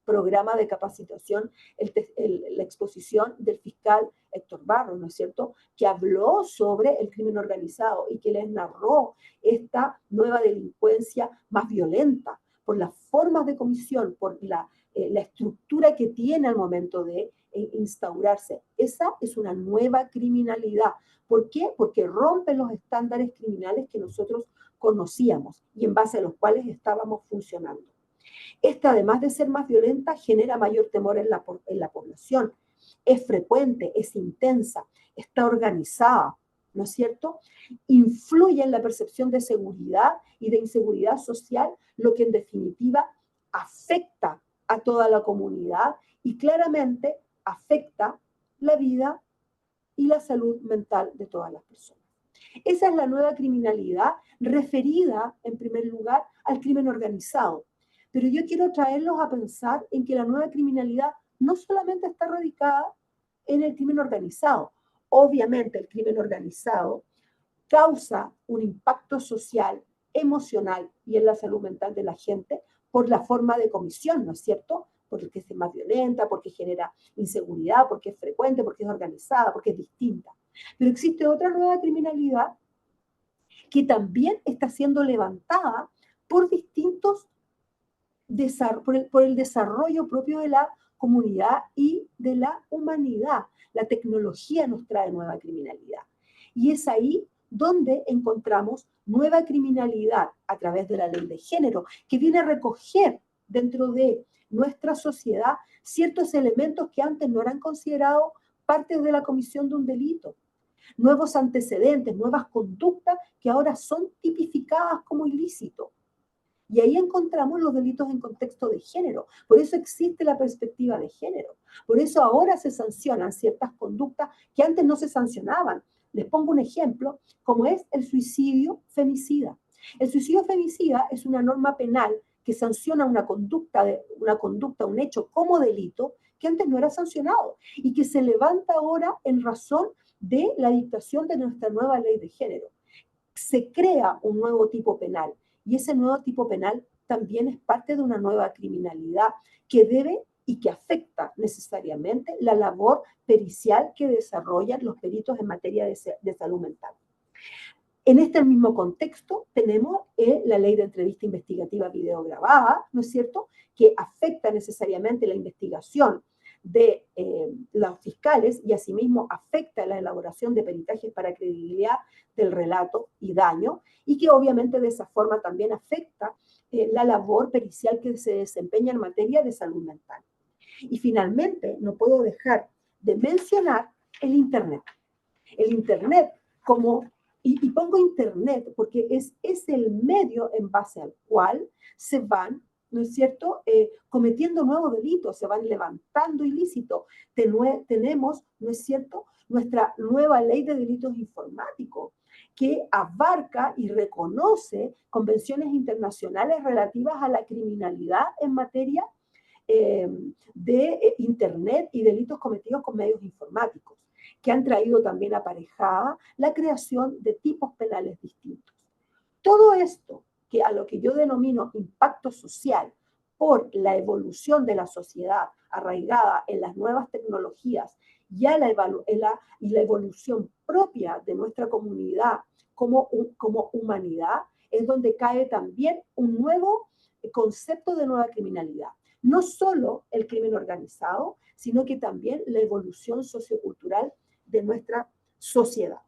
programa de capacitación la exposición del fiscal Héctor Barros, ¿no es cierto?, que habló sobre el crimen organizado y que les narró esta nueva delincuencia más violenta por las formas de comisión, por la estructura que tiene al momento de instaurarse. Esa es una nueva criminalidad. ¿Por qué? Porque rompe los estándares criminales que nosotros conocíamos y en base a los cuales estábamos funcionando. Esta, además de ser más violenta, genera mayor temor en la población. Es frecuente, es intensa, está organizada, ¿no es cierto? Influye en la percepción de seguridad y de inseguridad social, lo que en definitiva afecta a toda la comunidad y claramente afecta la vida y la salud mental de todas las personas. Esa es la nueva criminalidad referida, en primer lugar, al crimen organizado. Pero yo quiero traerlos a pensar en que la nueva criminalidad no solamente está radicada en el crimen organizado. Obviamente el crimen organizado causa un impacto social, emocional y en la salud mental de la gente por la forma de comisión, ¿no es cierto? Porque es más violenta, porque genera inseguridad, porque es frecuente, porque es organizada, porque es distinta. Pero existe otra nueva criminalidad que también está siendo levantada por distintos por el desarrollo propio de la comunidad y de la humanidad. La tecnología nos trae nueva criminalidad. Y es ahí donde encontramos nueva criminalidad a través de la ley de género, que viene a recoger dentro de nuestra sociedad ciertos elementos que antes no eran considerados parte de la comisión de un delito. Nuevos antecedentes, nuevas conductas que ahora son tipificadas como ilícitos. Y ahí encontramos los delitos en contexto de género. Por eso existe la perspectiva de género. Por eso ahora se sancionan ciertas conductas que antes no se sancionaban. Les pongo un ejemplo, como es el suicidio femicida. El suicidio femicida es una norma penal que sanciona una conducta, un hecho como delito que antes no era sancionado y que se levanta ahora en razón de la dictación de nuestra nueva ley de género. Se crea un nuevo tipo penal. Y ese nuevo tipo penal también es parte de una nueva criminalidad que debe y que afecta necesariamente la labor pericial que desarrollan los peritos en materia de salud mental. En este mismo contexto tenemos la ley de entrevista investigativa videograbada, ¿no es cierto?, que afecta necesariamente la investigación de los fiscales y asimismo afecta la elaboración de peritajes para credibilidad del relato y daño, y que obviamente de esa forma también afecta la labor pericial que se desempeña en materia de salud mental. Y finalmente, no puedo dejar de mencionar el Internet. El Internet y pongo Internet porque es el medio en base al cual se van, ¿no es cierto?, cometiendo nuevos delitos, se van levantando ilícitos. Tenemos, ¿no es cierto?, nuestra nueva ley de delitos informáticos, que abarca y reconoce convenciones internacionales relativas a la criminalidad en materia de Internet y delitos cometidos con medios informáticos, que han traído también aparejada la creación de tipos penales distintos. Todo esto, que a lo que yo denomino impacto social por la evolución de la sociedad arraigada en las nuevas tecnologías y la evolución propia de nuestra comunidad como humanidad, es donde cae también un nuevo concepto de nueva criminalidad. No solo el crimen organizado, sino que también la evolución sociocultural de nuestra sociedad.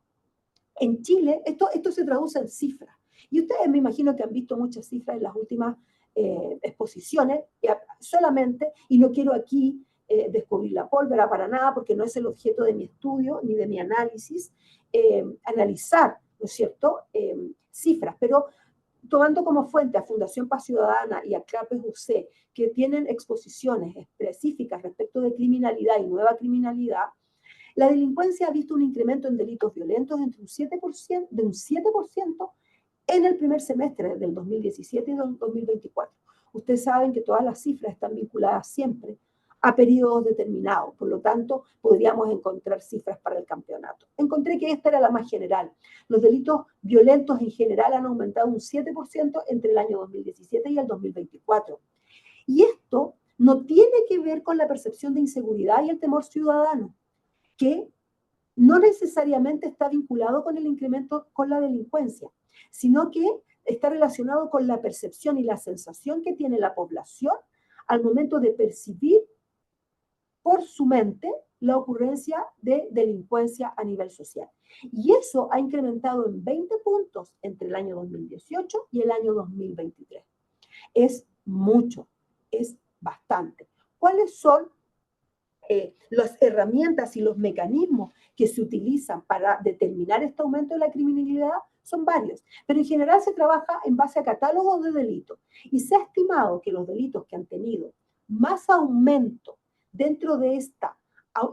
En Chile, esto se traduce en cifras. Y ustedes me imagino que han visto muchas cifras en las últimas exposiciones, solamente, y no quiero aquí descubrir la pólvora para nada, porque no es el objeto de mi estudio ni de mi análisis, analizar, ¿no es cierto?, cifras, pero tomando como fuente a Fundación Paz Ciudadana y a CRAPES UC, que tienen exposiciones específicas respecto de criminalidad y nueva criminalidad, la delincuencia ha visto un incremento en delitos violentos de un 7% en el primer semestre del 2017 y del 2024. Ustedes saben que todas las cifras están vinculadas siempre a periodos determinados, por lo tanto, podríamos encontrar cifras para el campeonato. Encontré que esta era la más general. Los delitos violentos en general han aumentado un 7% entre el año 2017 y el 2024. Y esto no tiene que ver con la percepción de inseguridad y el temor ciudadano, que no necesariamente está vinculado con el incremento con la delincuencia, sino que está relacionado con la percepción y la sensación que tiene la población al momento de percibir por su mente la ocurrencia de delincuencia a nivel social. Y eso ha incrementado en 20 puntos entre el año 2018 y el año 2023. Es mucho, es bastante. ¿Cuáles son las herramientas y los mecanismos que se utilizan para determinar este aumento de la criminalidad? Son varios, pero en general se trabaja en base a catálogos de delitos y se ha estimado que los delitos que han tenido más aumento dentro de este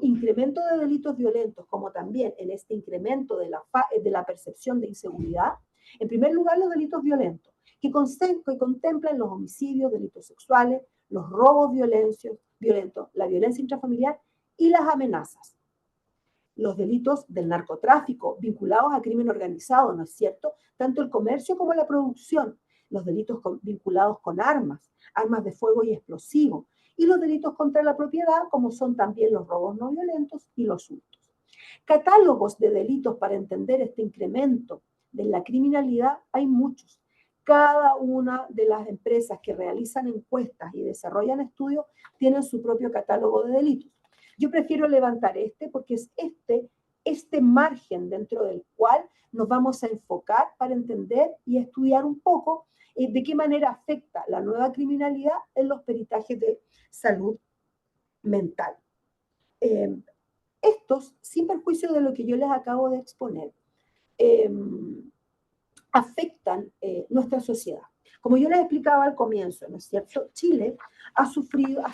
incremento de delitos violentos, como también en este incremento de la percepción de inseguridad, en primer lugar los delitos violentos, que contemplan los homicidios, delitos sexuales, los robos violentos, la violencia intrafamiliar y las amenazas. Los delitos del narcotráfico vinculados a crimen organizado, ¿no es cierto? Tanto el comercio como la producción, los delitos vinculados con armas de fuego y explosivos, y los delitos contra la propiedad, como son también los robos no violentos y los hurtos. Catálogos de delitos para entender este incremento de la criminalidad hay muchos. Cada una de las empresas que realizan encuestas y desarrollan estudios tienen su propio catálogo de delitos. Yo prefiero levantar porque es este margen dentro del cual nos vamos a enfocar para entender y estudiar un poco de qué manera afecta la nueva criminalidad en los peritajes de salud mental. Estos, sin perjuicio de lo que yo les acabo de exponer, afectan nuestra sociedad. Como yo les explicaba al comienzo, ¿no es cierto? Chile ha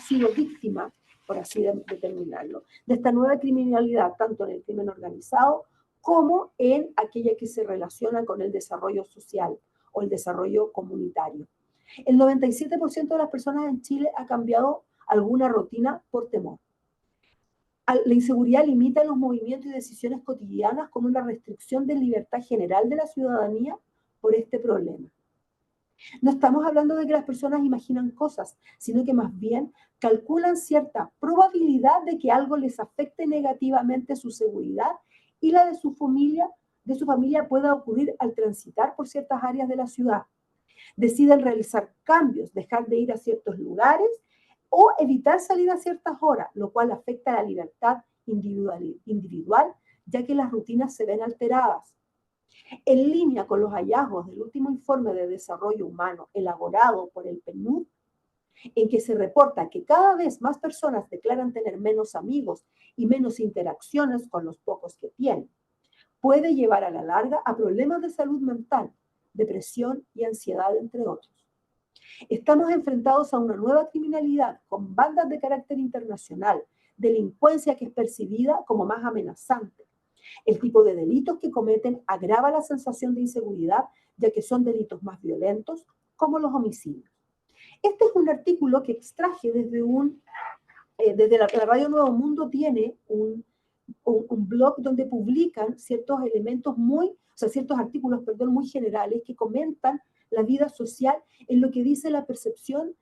sido víctima, por así determinarlo, de esta nueva criminalidad, tanto en el crimen organizado como en aquella que se relaciona con el desarrollo social o el desarrollo comunitario. El 97% de las personas en Chile ha cambiado alguna rutina por temor. La inseguridad limita los movimientos y decisiones cotidianas con una restricción de libertad general de la ciudadanía por este problema. No estamos hablando de que las personas imaginan cosas, sino que más bien calculan cierta probabilidad de que algo les afecte negativamente su seguridad y la de su familia pueda ocurrir al transitar por ciertas áreas de la ciudad. Deciden realizar cambios, dejar de ir a ciertos lugares o evitar salir a ciertas horas, lo cual afecta a la libertad individual, ya que las rutinas se ven alteradas. En línea con los hallazgos del último informe de desarrollo humano elaborado por el PNUD, en que se reporta que cada vez más personas declaran tener menos amigos y menos interacciones con los pocos que tienen, puede llevar a la larga a problemas de salud mental, depresión y ansiedad, entre otros. Estamos enfrentados a una nueva criminalidad con bandas de carácter internacional, delincuencia que es percibida como más amenazante. El tipo de delitos que cometen agrava la sensación de inseguridad, ya que son delitos más violentos, como los homicidios. Este es un artículo que extraje desde la Radio Nuevo Mundo. Tiene un blog donde publican ciertos artículos muy generales que comentan la vida social en lo que dice la percepción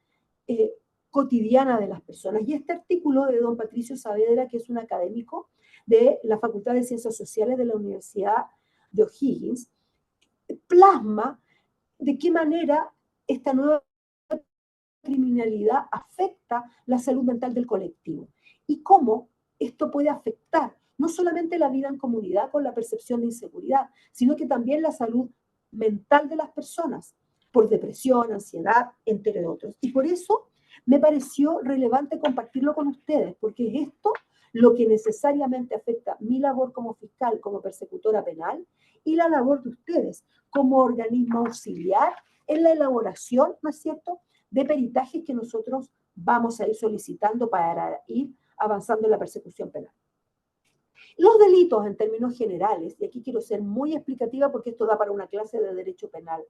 cotidiana de las personas. Y este artículo de don Patricio Saavedra, que es un académico de la Facultad de Ciencias Sociales de la Universidad de O'Higgins, plasma de qué manera esta nueva criminalidad afecta la salud mental del colectivo y cómo esto puede afectar no solamente la vida en comunidad con la percepción de inseguridad, sino que también la salud mental de las personas por depresión, ansiedad, entre otros. Y por eso me pareció relevante compartirlo con ustedes, porque es esto lo que necesariamente afecta mi labor como fiscal, como persecutora penal, y la labor de ustedes como organismo auxiliar en la elaboración, ¿no es cierto?, de peritajes que nosotros vamos a ir solicitando para ir avanzando en la persecución penal. Los delitos en términos generales, y aquí quiero ser muy explicativa porque esto da para una clase de derecho penal,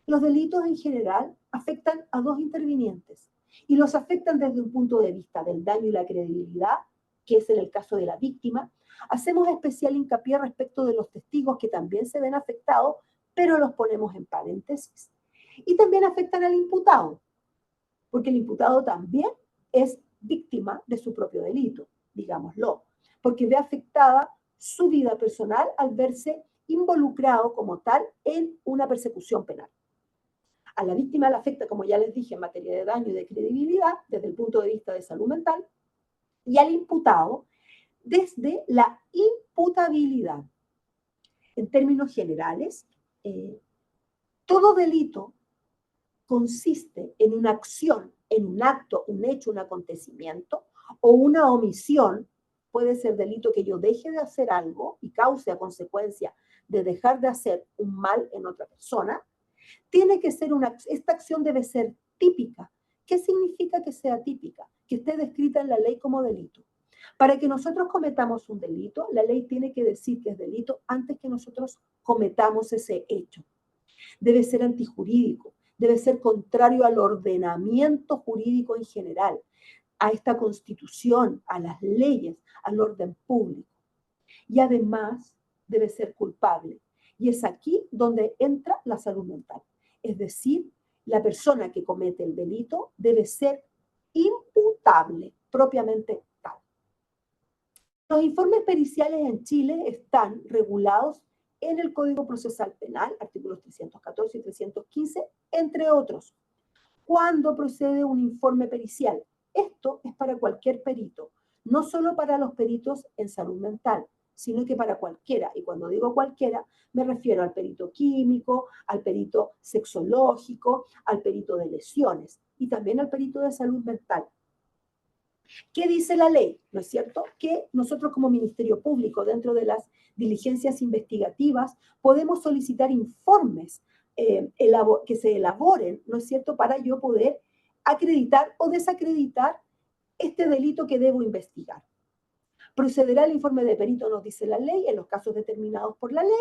los delitos en general afectan a dos intervinientes y los afectan desde un punto de vista del daño y la credibilidad, que es en el caso de la víctima. Hacemos especial hincapié respecto de los testigos que también se ven afectados, pero los ponemos en paréntesis. Y también afectan al imputado, porque el imputado también es víctima de su propio delito, digámoslo, porque ve afectada su vida personal al verse involucrado como tal en una persecución penal. A la víctima le afecta, como ya les dije, en materia de daño y de credibilidad, desde el punto de vista de salud mental, y al imputado desde la imputabilidad. En términos generales, todo delito consiste en una acción, en un acto, un hecho, un acontecimiento, o una omisión. Puede ser delito que yo deje de hacer algo y cause a consecuencia de dejar de hacer un mal en otra persona. Tiene que ser esta acción debe ser típica. ¿Qué significa que sea típica? Que esté descrita en la ley como delito. Para que nosotros cometamos un delito, la ley tiene que decir que es delito antes que nosotros cometamos ese hecho. Debe ser antijurídico, debe ser contrario al ordenamiento jurídico en general, a esta constitución, a las leyes, al orden público. Y además debe ser culpable. Y es aquí donde entra la salud mental. Es decir, la persona que comete el delito debe ser imputable, propiamente tal. Los informes periciales en Chile están regulados en el Código Procesal Penal, artículos 314 y 315, entre otros. ¿Cuándo procede un informe pericial? Esto es para cualquier perito, no solo para los peritos en salud mental, sino que para cualquiera. Y cuando digo cualquiera, me refiero al perito químico, al perito sexológico, al perito de lesiones y también al perito de salud mental. ¿Qué dice la ley? ¿No es cierto? Que nosotros como Ministerio Público, dentro de las diligencias investigativas, podemos solicitar informes que se elaboren, ¿no es cierto?, para yo poder acreditar o desacreditar este delito que debo investigar. Procederá el informe de perito, nos dice la ley, en los casos determinados por la ley,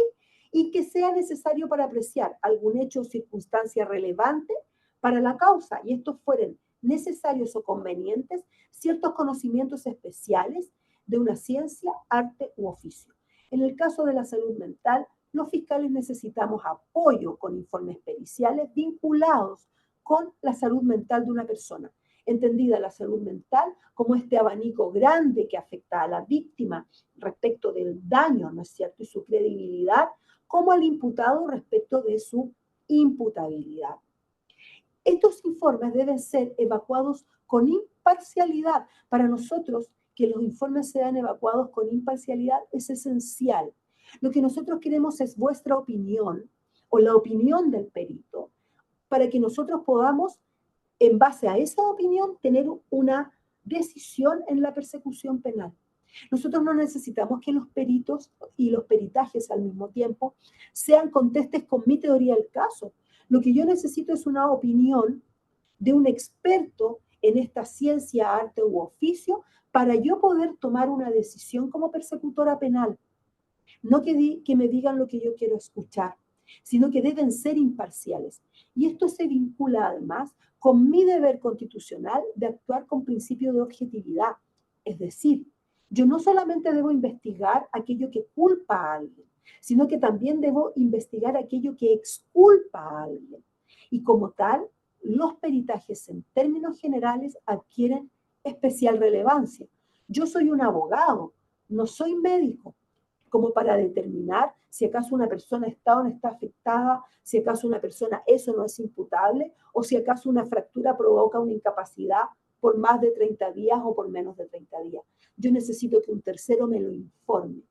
y que sea necesario para apreciar algún hecho o circunstancia relevante para la causa, y estos fueren necesarios o convenientes ciertos conocimientos especiales de una ciencia, arte u oficio. En el caso de la salud mental, los fiscales necesitamos apoyo con informes periciales vinculados con la salud mental de una persona. Entendida la salud mental como este abanico grande que afecta a la víctima respecto del daño, ¿no es cierto?, y su credibilidad, como al imputado respecto de su imputabilidad. Estos informes deben ser evacuados con imparcialidad. Para nosotros, que los informes sean evacuados con imparcialidad es esencial. Lo que nosotros queremos es vuestra opinión o la opinión del perito para que nosotros podamos, en base a esa opinión, tener una decisión en la persecución penal. Nosotros no necesitamos que los peritos y los peritajes al mismo tiempo sean contestes con mi teoría del caso. Lo que yo necesito es una opinión de un experto en esta ciencia, arte u oficio para yo poder tomar una decisión como persecutora penal. No que me digan lo que yo quiero escuchar, sino que deben ser imparciales. Y esto se vincula además con mi deber constitucional de actuar con principio de objetividad. Es decir, yo no solamente debo investigar aquello que culpa a alguien, sino que también debo investigar aquello que exculpa a alguien. Y como tal, los peritajes en términos generales adquieren especial relevancia. Yo soy un abogado, no soy médico, como para determinar si acaso una persona está o no está afectada, si acaso una persona eso no es imputable, o si acaso una fractura provoca una incapacidad por más de 30 días o por menos de 30 días. Yo necesito que un tercero me lo informe.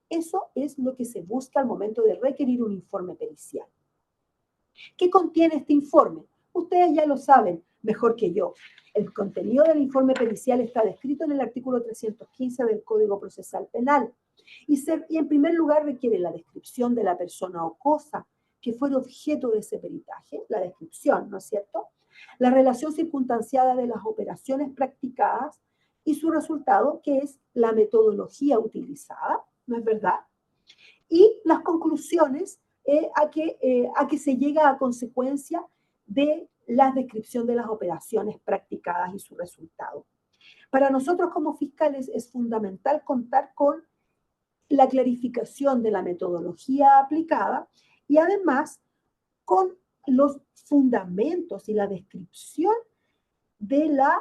Eso es lo que se busca al momento de requerir un informe pericial. ¿Qué contiene este informe? Ustedes ya lo saben mejor que yo. El contenido del informe pericial está descrito en el artículo 315 del Código Procesal Penal. Y en primer lugar requiere la descripción de la persona o cosa que fuera objeto de ese peritaje, la descripción, ¿no es cierto? La relación circunstanciada de las operaciones practicadas y su resultado, que es la metodología utilizada, ¿no es verdad? Y las conclusiones a que se llega a consecuencia de la descripción de las operaciones practicadas y su resultado. Para nosotros como fiscales es fundamental contar con la clarificación de la metodología aplicada y además con los fundamentos y la descripción de las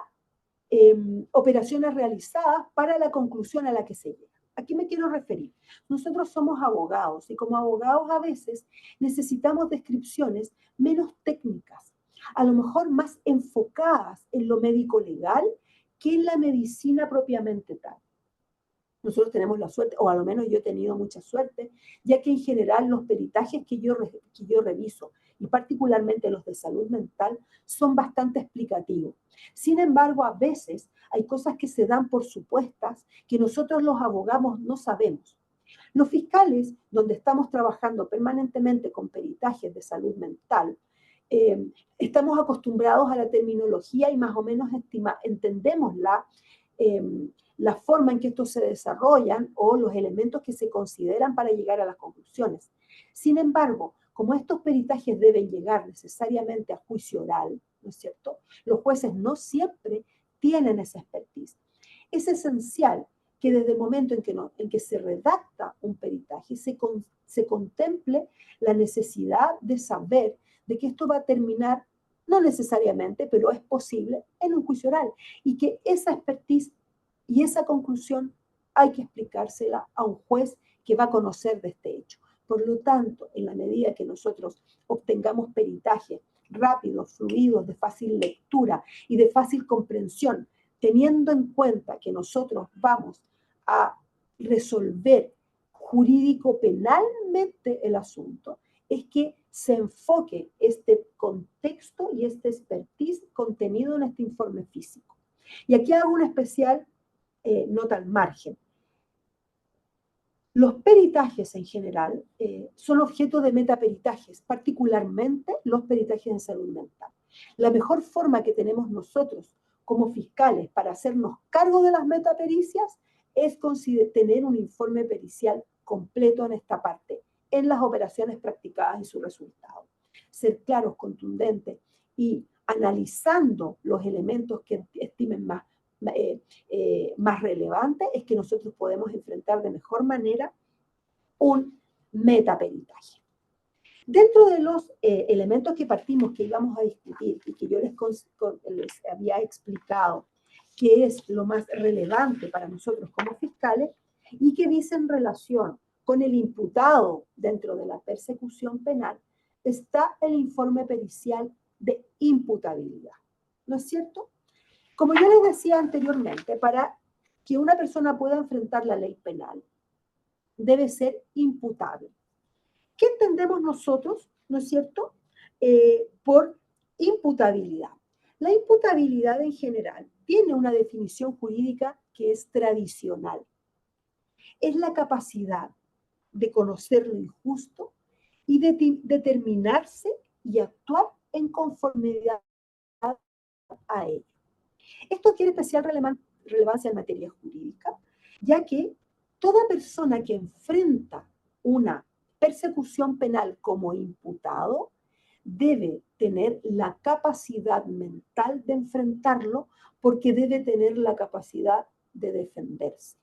operaciones realizadas para la conclusión a la que se llega. ¿A qué me quiero referir? Nosotros somos abogados y como abogados a veces necesitamos descripciones menos técnicas, a lo mejor más enfocadas en lo médico-legal que en la medicina propiamente tal. Nosotros tenemos la suerte, o a lo menos yo he tenido mucha suerte, ya que en general los peritajes que yo reviso, y particularmente los de salud mental, son bastante explicativos. Sin embargo, a veces hay cosas que se dan por supuestas que nosotros los abogados no sabemos. Los fiscales, donde estamos trabajando permanentemente con peritajes de salud mental, estamos acostumbrados a la terminología y más o menos entendemos la forma en que estos se desarrollan o los elementos que se consideran para llegar a las conclusiones. Sin embargo, como estos peritajes deben llegar necesariamente a juicio oral, ¿no es cierto? Los jueces no siempre tienen esa expertise. Es esencial que desde el momento en que se redacta un peritaje se contemple la necesidad de saber de que esto va a terminar, no necesariamente, pero es posible, en un juicio oral, y que esa expertise y esa conclusión hay que explicársela a un juez que va a conocer de este hecho. Por lo tanto, en la medida que nosotros obtengamos peritajes rápidos, fluidos, de fácil lectura y de fácil comprensión, teniendo en cuenta que nosotros vamos a resolver jurídico-penalmente el asunto, es que se enfoque este contexto y este expertise contenido en este informe físico. Y aquí hago una especial nota al margen. Los peritajes en general son objeto de metaperitajes, particularmente los peritajes en salud mental. La mejor forma que tenemos nosotros como fiscales para hacernos cargo de las metapericias es tener un informe pericial completo en esta parte, en las operaciones practicadas y su resultado. Ser claros, contundentes y analizando los elementos que estimen más relevante es que nosotros podemos enfrentar de mejor manera un metaperitaje. Dentro de los elementos que partimos, que íbamos a discutir y que yo les había explicado que es lo más relevante para nosotros como fiscales y que dice en relación con el imputado dentro de la persecución penal, está el informe pericial de imputabilidad. ¿No es cierto? Como yo les decía anteriormente, para que una persona pueda enfrentar la ley penal, debe ser imputable. ¿Qué entendemos nosotros, no es cierto?, por imputabilidad? La imputabilidad en general tiene una definición jurídica que es tradicional. Es la capacidad de conocer lo injusto y de determinarse y actuar en conformidad a ello. Esto adquiere especial relevancia en materia jurídica, ya que toda persona que enfrenta una persecución penal como imputado debe tener la capacidad mental de enfrentarlo porque debe tener la capacidad de defenderse.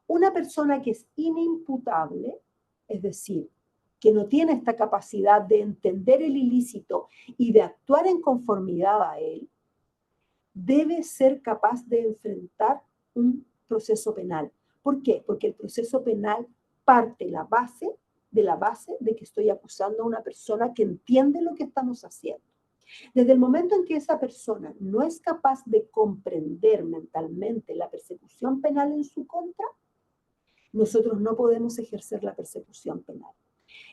Una persona que es inimputable, es decir, que no tiene esta capacidad de entender el ilícito y de actuar en conformidad a él, debe ser capaz de enfrentar un proceso penal. ¿Por qué? Porque el proceso penal parte de la base de que estoy acusando a una persona que entiende lo que estamos haciendo. Desde el momento en que esa persona no es capaz de comprender mentalmente la persecución penal en su contra, nosotros no podemos ejercer la persecución penal.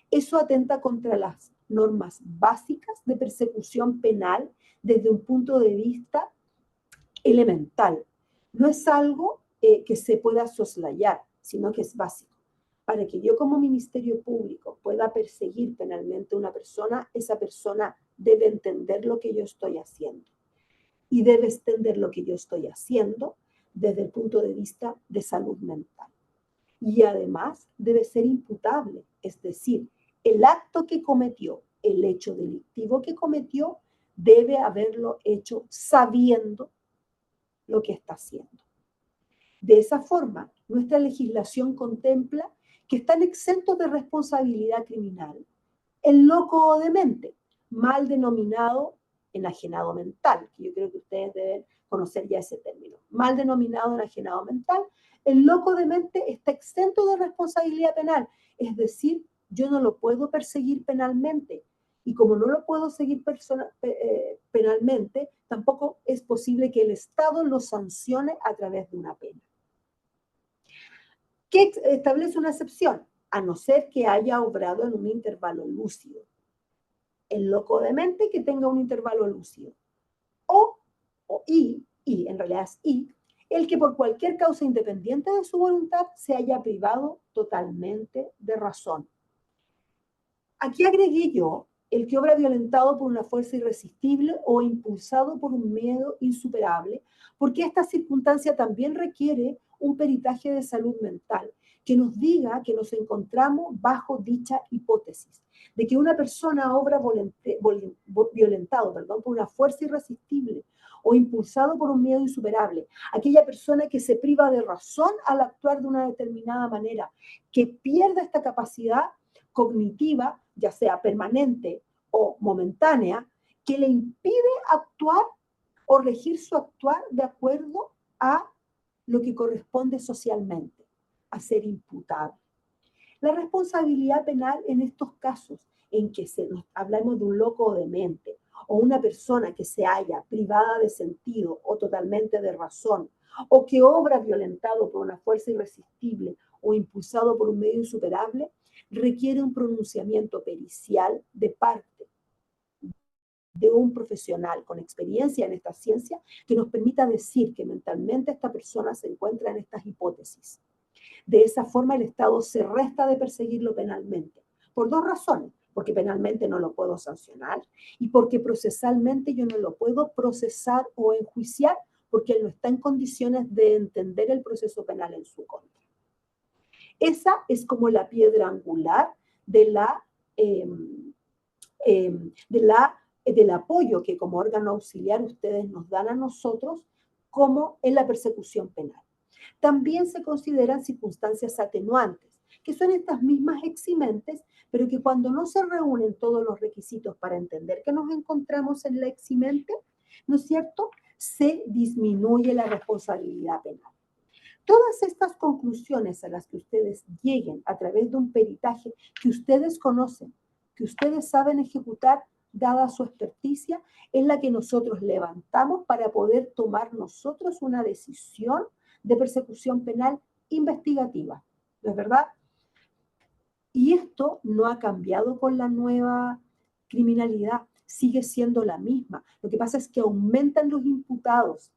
Eso atenta contra las normas básicas de persecución penal desde un punto de vista elemental. No es algo que se pueda soslayar, sino que es básico. Para que yo como Ministerio Público pueda perseguir penalmente a una persona, esa persona debe entender lo que yo estoy haciendo. Y debe entender lo que yo estoy haciendo desde el punto de vista de salud mental. Y además debe ser imputable, es decir, el acto que cometió, el hecho delictivo que cometió, debe haberlo hecho sabiendo lo que está haciendo. De esa forma, nuestra legislación contempla que están exentos de responsabilidad criminal el loco o demente, mal denominado enajenado mental, que yo creo que ustedes deben conocer ya ese término. Mal denominado enajenado mental, el loco demente está exento de responsabilidad penal, es decir, yo no lo puedo perseguir penalmente. Y como no lo puedo seguir penalmente, tampoco es posible que el Estado lo sancione a través de una pena. ¿Qué establece una excepción? A no ser que haya obrado en un intervalo lúcido. El loco demente que tenga un intervalo lúcido. En realidad es el que por cualquier causa independiente de su voluntad se haya privado totalmente de razón. Aquí agregué yo el que obra violentado por una fuerza irresistible o impulsado por un miedo insuperable, porque esta circunstancia también requiere un peritaje de salud mental que nos diga que nos encontramos bajo dicha hipótesis, de que una persona obra violentado por una fuerza irresistible o impulsado por un miedo insuperable, aquella persona que se priva de razón al actuar de una determinada manera, que pierda esta capacidad cognitiva, ya sea permanente o momentánea, que le impide actuar o regir su actuar de acuerdo a lo que corresponde socialmente, a ser imputado. La responsabilidad penal en estos casos en que hablamos de un loco o demente o una persona que se halla privada de sentido o totalmente de razón o que obra violentado por una fuerza irresistible o impulsado por un medio insuperable, requiere un pronunciamiento pericial de parte de un profesional con experiencia en esta ciencia que nos permita decir que mentalmente esta persona se encuentra en estas hipótesis. De esa forma el Estado se resta de perseguirlo penalmente, por dos razones, porque penalmente no lo puedo sancionar y porque procesalmente yo no lo puedo procesar o enjuiciar porque él no está en condiciones de entender el proceso penal en su contra. Esa es como la piedra angular del apoyo que como órgano auxiliar ustedes nos dan a nosotros como en la persecución penal. También se consideran circunstancias atenuantes, que son estas mismas eximentes, pero que cuando no se reúnen todos los requisitos para entender que nos encontramos en la eximente, ¿no es cierto?, se disminuye la responsabilidad penal. Todas estas conclusiones a las que ustedes lleguen a través de un peritaje que ustedes conocen, que ustedes saben ejecutar, dada su experticia, es la que nosotros levantamos para poder tomar nosotros una decisión de persecución penal investigativa, ¿no es verdad? Y esto no ha cambiado con la nueva criminalidad, sigue siendo la misma. Lo que pasa es que aumentan los imputados.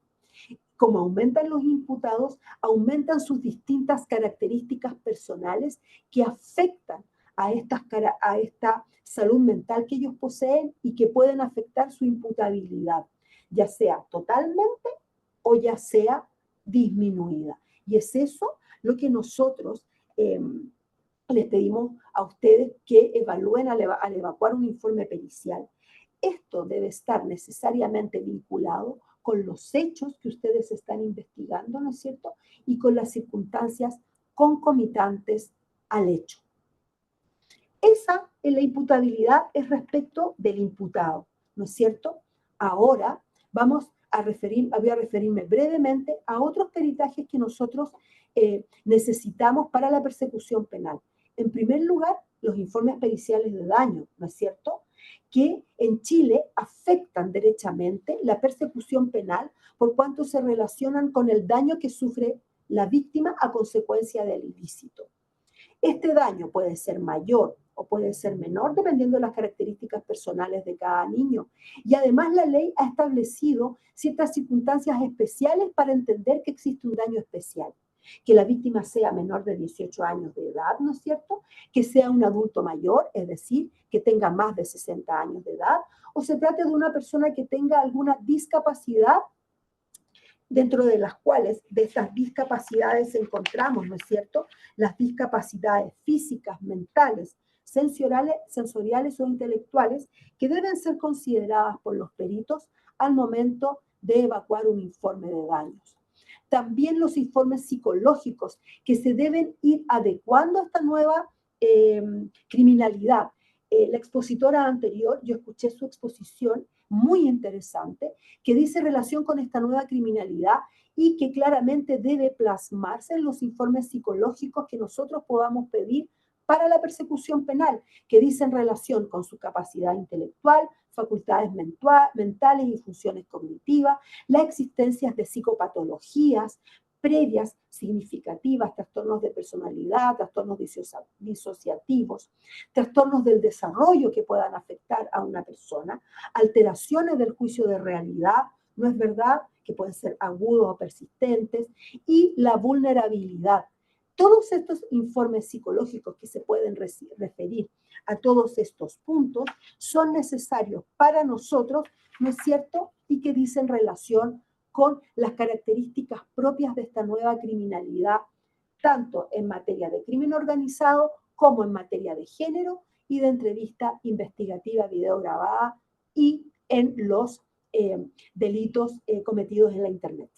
Como aumentan los imputados, aumentan sus distintas características personales que afectan a esta salud mental que ellos poseen y que pueden afectar su imputabilidad, ya sea totalmente o ya sea disminuida. Y es eso lo que nosotros les pedimos a ustedes que evalúen al evacuar un informe pericial. Esto debe estar necesariamente vinculado con los hechos que ustedes están investigando, ¿no es cierto? Y con las circunstancias concomitantes al hecho. Esa es la imputabilidad es respecto del imputado, ¿no es cierto? Ahora voy a referirme brevemente a otros peritajes que nosotros necesitamos para la persecución penal. En primer lugar, los informes periciales de daño, ¿no es cierto?, que en Chile afectan derechamente la persecución penal por cuanto se relacionan con el daño que sufre la víctima a consecuencia del ilícito. Este daño puede ser mayor o puede ser menor dependiendo de las características personales de cada niño. Y además la ley ha establecido ciertas circunstancias especiales para entender que existe un daño especial. que la víctima sea menor de 18 años de edad, ¿no es cierto? Que sea un adulto mayor, es decir, que tenga más de 60 años de edad, o se trate de una persona que tenga alguna discapacidad, dentro de las cuales de estas discapacidades encontramos, ¿no es cierto?, las discapacidades físicas, mentales, sensoriales o intelectuales, que deben ser consideradas por los peritos al momento de evacuar un informe de daños. También los informes psicológicos que se deben ir adecuando a esta nueva criminalidad. La expositora anterior, yo escuché su exposición muy interesante, que dice relación con esta nueva criminalidad y que claramente debe plasmarse en los informes psicológicos que nosotros podamos pedir para la persecución penal, que dicen relación con su capacidad intelectual, facultades mentales y funciones cognitivas, la existencia de psicopatologías previas significativas, trastornos de personalidad, trastornos disociativos, trastornos del desarrollo que puedan afectar a una persona, alteraciones del juicio de realidad, ¿no es verdad?, que pueden ser agudos o persistentes, y la vulnerabilidad. Todos estos informes psicológicos que se pueden referir a todos estos puntos son necesarios para nosotros, ¿no es cierto?, y que dicen relación con las características propias de esta nueva criminalidad, tanto en materia de crimen organizado como en materia de género y de entrevista investigativa videograbada y en los delitos cometidos en la Internet.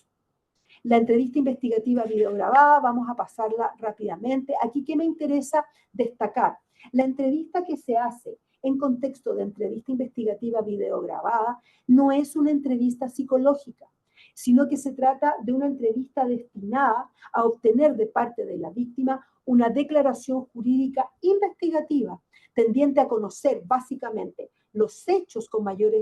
La entrevista investigativa videograbada, vamos a pasarla rápidamente. Aquí, ¿qué me interesa destacar? La entrevista que se hace en contexto de entrevista investigativa videograbada no es una entrevista psicológica, sino que se trata de una entrevista destinada a obtener de parte de la víctima una declaración jurídica investigativa tendiente a conocer básicamente los hechos con mayor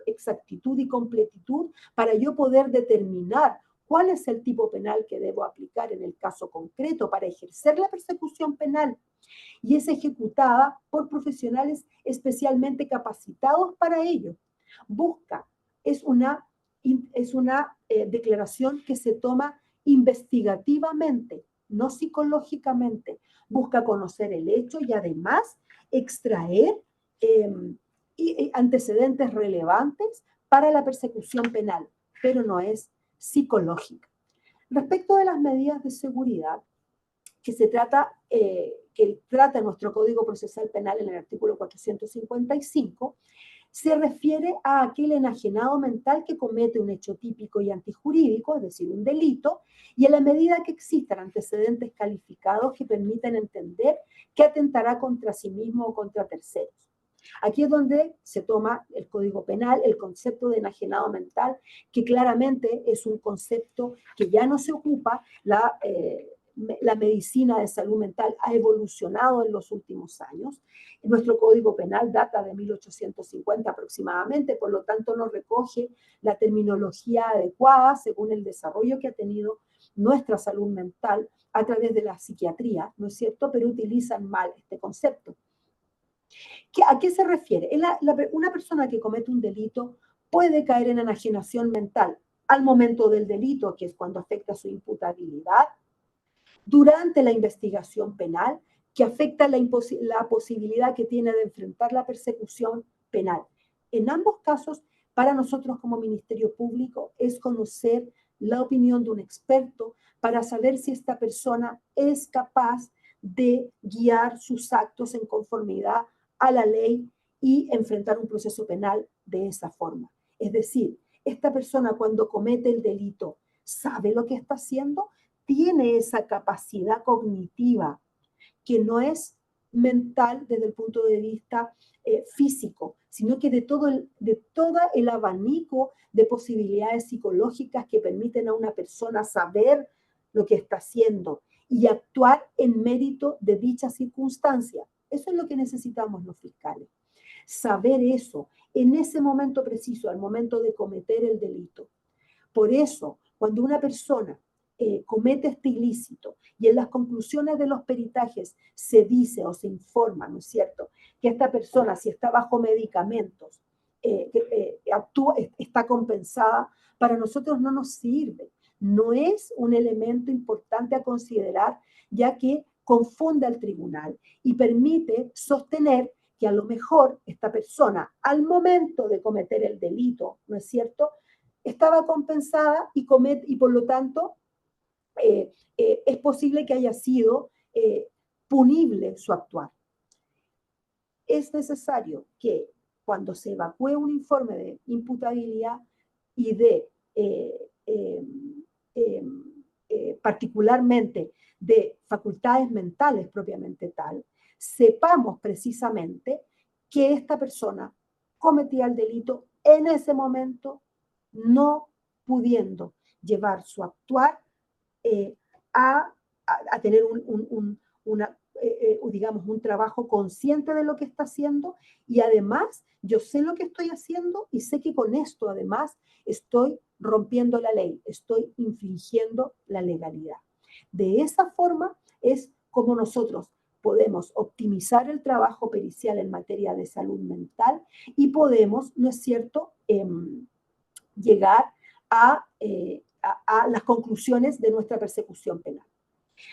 exactitud y completitud para yo poder determinar cuál es el tipo penal que debo aplicar en el caso concreto para ejercer la persecución penal. Y es ejecutada por profesionales especialmente capacitados para ello. Es una declaración que se toma investigativamente, no psicológicamente. Busca conocer el hecho y además extraer antecedentes relevantes para la persecución penal, pero no es psicológica. Respecto de las medidas de seguridad que trata nuestro Código Procesal Penal en el artículo 455, se refiere a aquel enajenado mental que comete un hecho típico y antijurídico, es decir, un delito, y en la medida que existan antecedentes calificados que permitan entender que atentará contra sí mismo o contra terceros. Aquí es donde se toma el Código Penal, el concepto de enajenado mental, que claramente es un concepto que ya no se ocupa. La medicina de salud mental ha evolucionado en los últimos años. Nuestro Código Penal data de 1850 aproximadamente, por lo tanto no recoge la terminología adecuada según el desarrollo que ha tenido nuestra salud mental a través de la psiquiatría, ¿no es cierto?, pero utilizan mal este concepto. ¿A qué se refiere? Una persona que comete un delito puede caer en enajenación mental al momento del delito, que es cuando afecta su imputabilidad, durante la investigación penal, que afecta la posibilidad que tiene de enfrentar la persecución penal. En ambos casos, para nosotros como Ministerio Público, es conocer la opinión de un experto para saber si esta persona es capaz de guiar sus actos en conformidad a la ley y enfrentar un proceso penal de esa forma. Es decir, esta persona cuando comete el delito, ¿sabe lo que está haciendo? Tiene esa capacidad cognitiva que no es mental desde el punto de vista físico, sino que de todo el abanico de posibilidades psicológicas que permiten a una persona saber lo que está haciendo y actuar en mérito de dicha circunstancia. Eso es lo que necesitamos los fiscales. Saber eso en ese momento preciso, al momento de cometer el delito. Por eso, cuando una persona comete este ilícito y en las conclusiones de los peritajes se dice o se informa, ¿no es cierto?, que esta persona, si está bajo medicamentos, está compensada, para nosotros no nos sirve. no es un elemento importante a considerar, ya que confunde al tribunal y permite sostener que a lo mejor esta persona, al momento de cometer el delito, ¿no es cierto?, estaba compensada y por lo tanto es posible que haya sido punible su actuar. Es necesario que cuando se evacúe un informe de imputabilidad y de particularmente de facultades mentales propiamente tal, sepamos precisamente que esta persona cometía el delito en ese momento, no pudiendo llevar su actuar a tener digamos, un trabajo consciente de lo que está haciendo, y además yo sé lo que estoy haciendo y sé que con esto además estoy rompiendo la ley, estoy infringiendo la legalidad. De esa forma es como nosotros podemos optimizar el trabajo pericial en materia de salud mental y podemos, ¿no es cierto?, llegar a las conclusiones de nuestra persecución penal.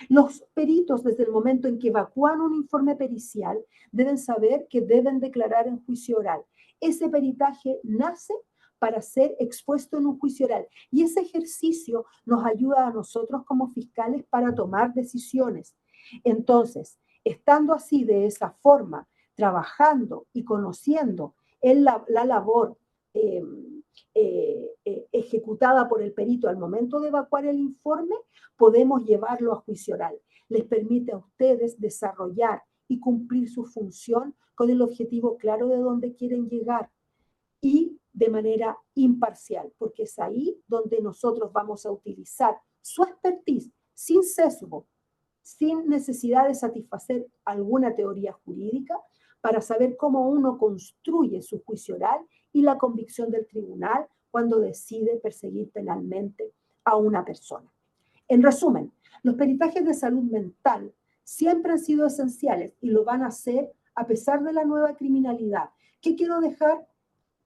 Los peritos, desde el momento en que evacúan un informe pericial, deben saber que deben declarar en juicio oral. Ese peritaje nace para ser expuesto en un juicio oral y ese ejercicio nos ayuda a nosotros como fiscales para tomar decisiones. Entonces, estando así de esa forma, trabajando y conociendo la labor ejecutada por el perito al momento de evacuar el informe, podemos llevarlo a juicio oral. Les permite a ustedes desarrollar y cumplir su función con el objetivo claro de dónde quieren llegar y de manera imparcial, porque es ahí donde nosotros vamos a utilizar su expertise sin sesgo, sin necesidad de satisfacer alguna teoría jurídica, para saber cómo uno construye su juicio oral y la convicción del tribunal cuando decide perseguir penalmente a una persona. En resumen, los peritajes de salud mental siempre han sido esenciales y lo van a ser a pesar de la nueva criminalidad. ¿Qué quiero dejar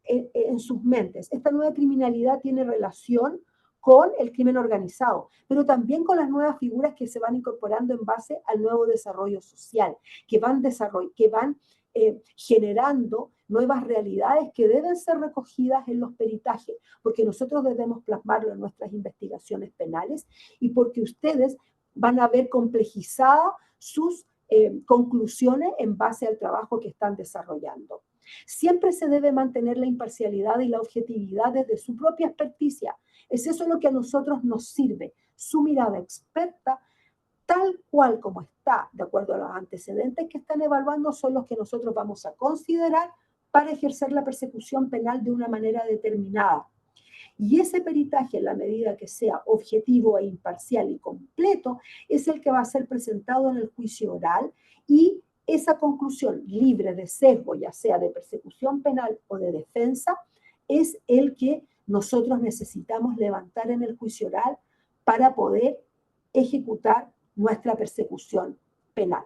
en sus mentes? Esta nueva criminalidad tiene relación con el crimen organizado, pero también con las nuevas figuras que se van incorporando en base al nuevo desarrollo social, que van generando nuevas realidades que deben ser recogidas en los peritajes, porque nosotros debemos plasmarlo en nuestras investigaciones penales y porque ustedes van a ver complejizadas sus conclusiones en base al trabajo que están desarrollando. Siempre se debe mantener la imparcialidad y la objetividad desde su propia experticia. Es eso lo que a nosotros nos sirve, su mirada experta, tal cual como está, de acuerdo a los antecedentes que están evaluando, son los que nosotros vamos a considerar para ejercer la persecución penal de una manera determinada. Y ese peritaje, en la medida que sea objetivo e imparcial y completo, es el que va a ser presentado en el juicio oral, y esa conclusión libre de sesgo, ya sea de persecución penal o de defensa, es el que nosotros necesitamos levantar en el juicio oral para poder ejecutar nuestra persecución penal.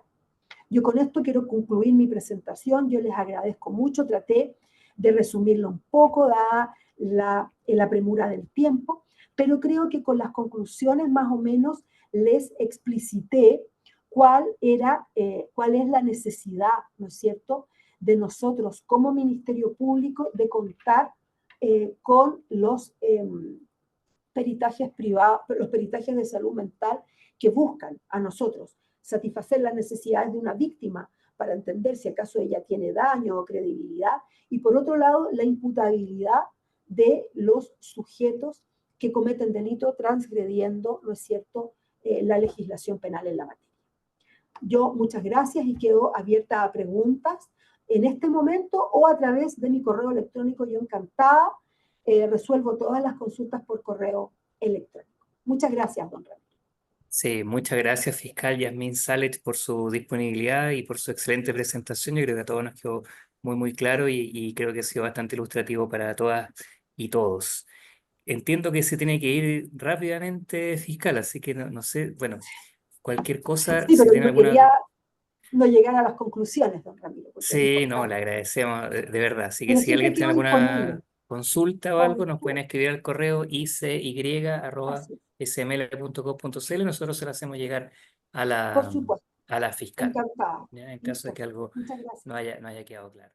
Yo con esto quiero concluir mi presentación. Yo les agradezco mucho. Traté de resumirlo un poco, dada la premura del tiempo, pero creo que con las conclusiones más o menos les explicité cuál es la necesidad, ¿no es cierto?, de nosotros como Ministerio Público de contar con los peritajes privados, los peritajes de salud mental que buscan a nosotros satisfacer las necesidades de una víctima para entender si acaso ella tiene daño o credibilidad, y por otro lado la imputabilidad de los sujetos que cometen delito transgrediendo, ¿no es cierto?, la legislación penal en la materia. Yo muchas gracias y quedo abierta a preguntas en este momento o a través de mi correo electrónico. Yo encantada resuelvo todas las consultas por correo electrónico. Muchas gracias, don Ramiro. Sí, muchas gracias, fiscal Yasmín Salet, por su disponibilidad y por su excelente presentación. Yo creo que a todos nos quedó muy claro y creo que ha sido bastante ilustrativo para todas y todos. Entiendo que se tiene que ir rápidamente, fiscal, así que no sé, bueno, cualquier cosa, Sí, si pero tiene yo alguna... quería no llegar a las conclusiones, don Ramiro. Sí, no, le agradecemos de verdad. Así que Pero si siempre alguien tiene quedo alguna disponible. consulta o algo, nos pueden escribir al correo icy@. Así. sml.gov.cl, nosotros se la hacemos llegar a Por la, supuesto, a la fiscal, encantada. ¿ya? En caso de que Listo. algo Muchas gracias. no haya quedado claro.